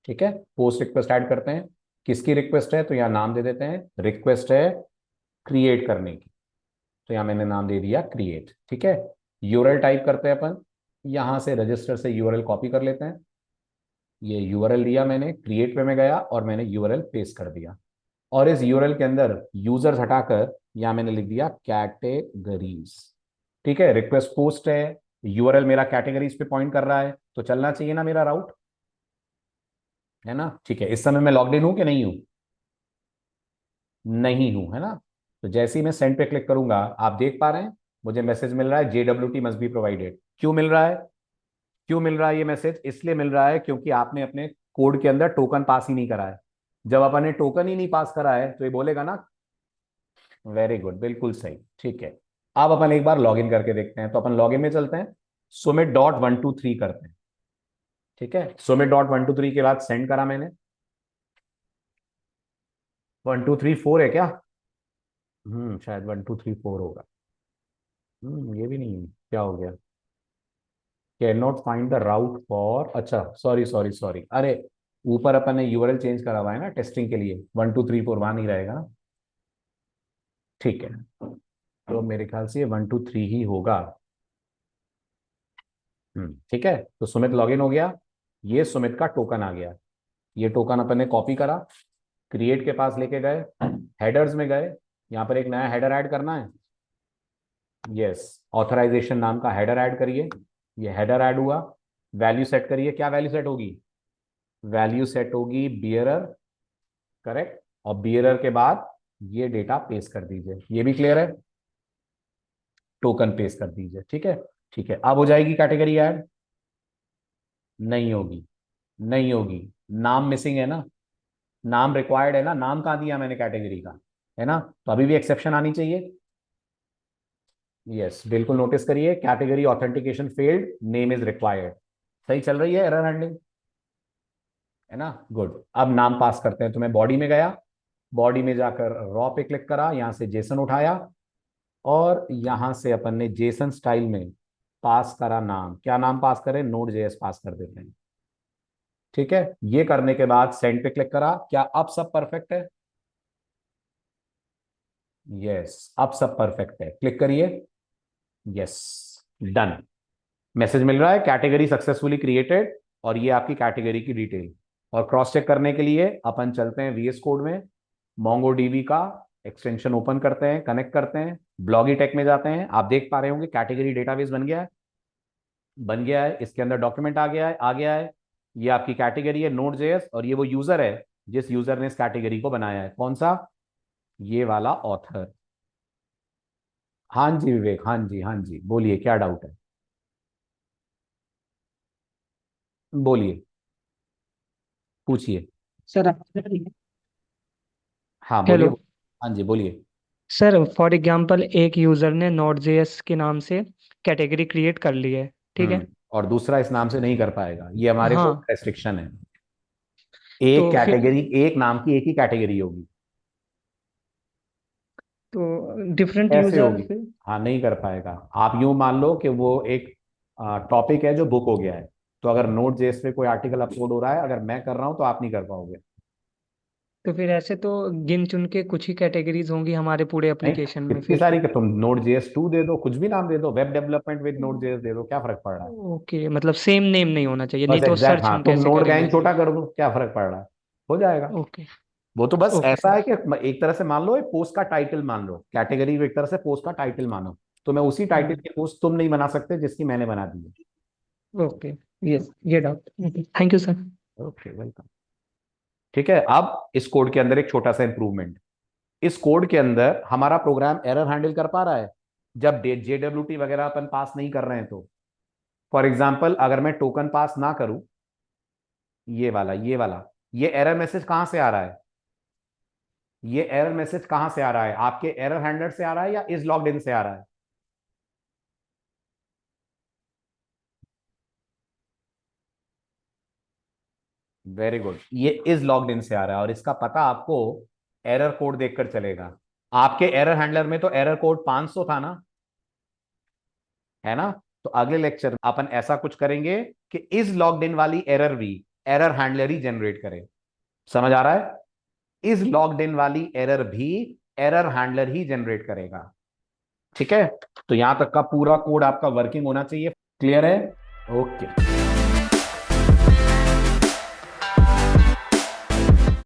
ठीक है, पोस्ट रिक्वेस्ट ऐड करते हैं। किसकी रिक्वेस्ट है, तो यहाँ नाम दे देते हैं, रिक्वेस्ट है क्रिएट करने की, तो यहाँ मैंने नाम दे दिया क्रिएट। ठीक है, यूआरएल टाइप करते हैं अपन, यहां से रजिस्टर से यूआरएल कॉपी कर लेते हैं। ये यूआरएल लिया मैंने, क्रिएट पे में गया और मैंने यूआरएल पेस्ट कर दिया। और इस यूआरएल के अंदर यूजर्स हटाकर यहाँ मैंने लिख दिया कैटेगरीज। ठीक है, रिक्वेस्ट पोस्ट है, यूआरएल मेरा कैटेगरीज पे पॉइंट कर रहा है, तो चलना चाहिए ना मेरा राउट, है ना? ठीक है, इस समय मैं लॉग्ड इन हूं कि नहीं हूं? नहीं हूं, है ना? तो जैसे ही मैं सेंड पे क्लिक करूंगा, आप देख पा रहे हैं मुझे मैसेज मिल रहा है JWT मस्ट बी प्रोवाइडेड। क्यों मिल रहा है? क्यों मिल रहा है ये मैसेज? इसलिए मिल रहा है क्योंकि आपने अपने कोड के अंदर टोकन पास ही नहीं करा है। जब अपन ने टोकन ही नहीं पास करा है तो ये बोलेगा ना। वेरी गुड, बिल्कुल सही। ठीक है, अब अपन एक बार लॉगिन करके देखते हैं, तो अपन लॉगिन में चलते हैं, सुमित.123 करते हैं। ठीक है, सुमित.123 के बाद सेंड करा मैंने। 1234 है क्या? शायद 1234 होगा। ये भी नहीं है, क्या हो गया? Can not find the route for, अच्छा सॉरी सॉरी सॉरी, अरे ऊपर अपन ने यूआरएल चेंज करा हुआ है ना टेस्टिंग के लिए, 1234 वहां नहीं रहेगा ना। ठीक है, तो मेरे ख्याल से ये 123 ही होगा। ठीक है, तो सुमित लॉगिन हो गया, ये सुमित का टोकन आ गया। ये टोकन अपन ने कॉपी करा, क्रिएट के पास लेके गए, हेडर्स में गए, यहाँ पर एक नया हेडर ऐड करना है। यस, ऑथराइजेशन नाम का हेडर ऐड करिए। ये हेडर ऐड हुआ। वैल्यू सेट करिए, क्या वैल्यू सेट होगी? वैल्यू सेट होगी बियरर, करेक्ट। और बियरर के बाद ये डेटा पेस्ट कर दीजिए, ये भी क्लियर है? टोकन पेस्ट कर दीजिए। ठीक है, ठीक है, अब हो जाएगी कैटेगरी ऐड? नहीं होगी, नहीं होगी, नाम मिसिंग है ना, नाम रिक्वायर्ड है ना, नाम कहाँ दिया मैंने कैटेगरी का, है ना? तो अभी भी एक्सेप्शन आनी चाहिए। यस, बिल्कुल नोटिस करिए, category authentication failed, name is required. सही चल रही है एरर हैंडलिंग, है ना? गुड। अब नाम पास करते हैं, तो मैं बॉडी में गया, बॉडी में जाकर रॉ पे क्लिक करा, यहां से जेसन उठाया और यहां से अपन ने जेसन स्टाइल में पास करा नाम। क्या नाम पास करें? नोड जेएस पास कर देते हैं। ठीक है, ये करने के बाद सेंड पे क्लिक करा, क्या अब सब परफेक्ट है? यस, अब सब परफेक्ट है, क्लिक करिए। Yes, done. मैसेज मिल रहा है कैटेगरी सक्सेसफुली क्रिएटेड, और ये आपकी कैटेगरी की डिटेल। और क्रॉस चेक करने के लिए अपन चलते हैं VS कोड में, मोंगो डीबी का एक्सटेंशन ओपन करते हैं, कनेक्ट करते हैं, ब्लॉगी टेक में जाते हैं। आप देख पा रहे होंगे कैटेगरी डेटाबेस बन गया है, बन गया है, इसके अंदर डॉक्यूमेंट आ गया है, आ गया है। ये आपकी कैटेगरी है नोड जेएस, और ये वो यूजर है जिस यूजर ने इस कैटेगरी को बनाया है। कौन सा? ये वाला ऑथर। हाँ जी विवेक, हाँ जी, हाँ जी, बोलिए क्या डाउट है, बोलिए, पूछिए। सर हाँ बोलिए। हेलो हाँ जी बोलिए। सर, फॉर एग्जांपल एक यूजर ने नोड जेएस के नाम से कैटेगरी क्रिएट कर ली है, ठीक है। और दूसरा इस नाम से नहीं कर पाएगा, ये हमारे कोड हाँ, रेस्ट्रिक्शन है। एक तो फिर कैटेगरी, एक नाम की एक ही कैटेगरी होगी। तो डिफरेंट कैसे यूजर होगी? फिर। हाँ नहीं कर पाएगा। आप यूं मान लो कि वो एक टॉपिक है जो बुक हो गया है, तो अगर नोट जेएस पे कोई आर्टिकल अपलोड हो रहा है, अगर मैं कर रहा हूं तो आप नहीं कर पाओगे। तो फिर ऐसे तो गिन चुन के कुछ ही कैटेगरीज होंगी हमारे पूरे नहीं, एप्लीकेशन में कितनी फिर। सारी, कि तुम नोट जेएस 2 दे दो, कुछ भी नाम दे दो, web development with node JS दे दो, क्या फर्क पड़ रहा है? ओके, मतलब सेम नेम नहीं होना चाहिए, नहीं बस तो एग्जैक्ट, सर्च हाँ, हम तुम कैसे नोट करेंगे गैंग इसमें। छोटा कर दो, क्या फर्क पड़ रहा है? हो जाएगा। ओके। वो तो बस ओके ऐसा सर। है कि एक तरह से मान लो, एक पोस्ट का टाइटल मान लो, कैटेगरी को एक तरह से पोस्ट का टाइटल मानो, तो मैं उसी टाइटल हम्म। की पोस्ट तुम नहीं बना सकते जिसकी मैंने बना दी है। ओके। यस, ये doubt. Thank you sir. Okay welcome. ठीक है, अब इस कोड के अंदर एक छोटा सा इंप्रूवमेंट। इस कोड के अंदर हमारा प्रोग्राम एरर हैंडल कर पा रहा है जब JWT वगैरह अपन पास नहीं कर रहे हैं तो। फॉर एग्जाम्पल, अगर मैं टोकन पास ना करूं, ये वाला, ये एरर मैसेज कहां से आ रहा है? ये एरर मैसेज कहां से आ रहा है? आपके एरर हैंडलर से आ रहा है या इज लॉग्ड इन से आ रहा है? वेरी गुड, ये इज लॉग्ड इन से आ रहा है, और इसका पता आपको एरर कोड देखकर चलेगा। आपके एरर हैंडलर में तो एरर कोड 500 था ना, है ना? तो अगले लेक्चर में अपन ऐसा कुछ करेंगे कि इज लॉग्ड इन वाली एरर भी एरर हैंडलर ही जनरेट करे। समझ आ रहा है? इज लॉग्ड इन वाली एरर भी एरर हैंडलर ही जनरेट करेगा। ठीक है, तो यहां तक का पूरा कोड आपका वर्किंग होना चाहिए। क्लियर है? ओके।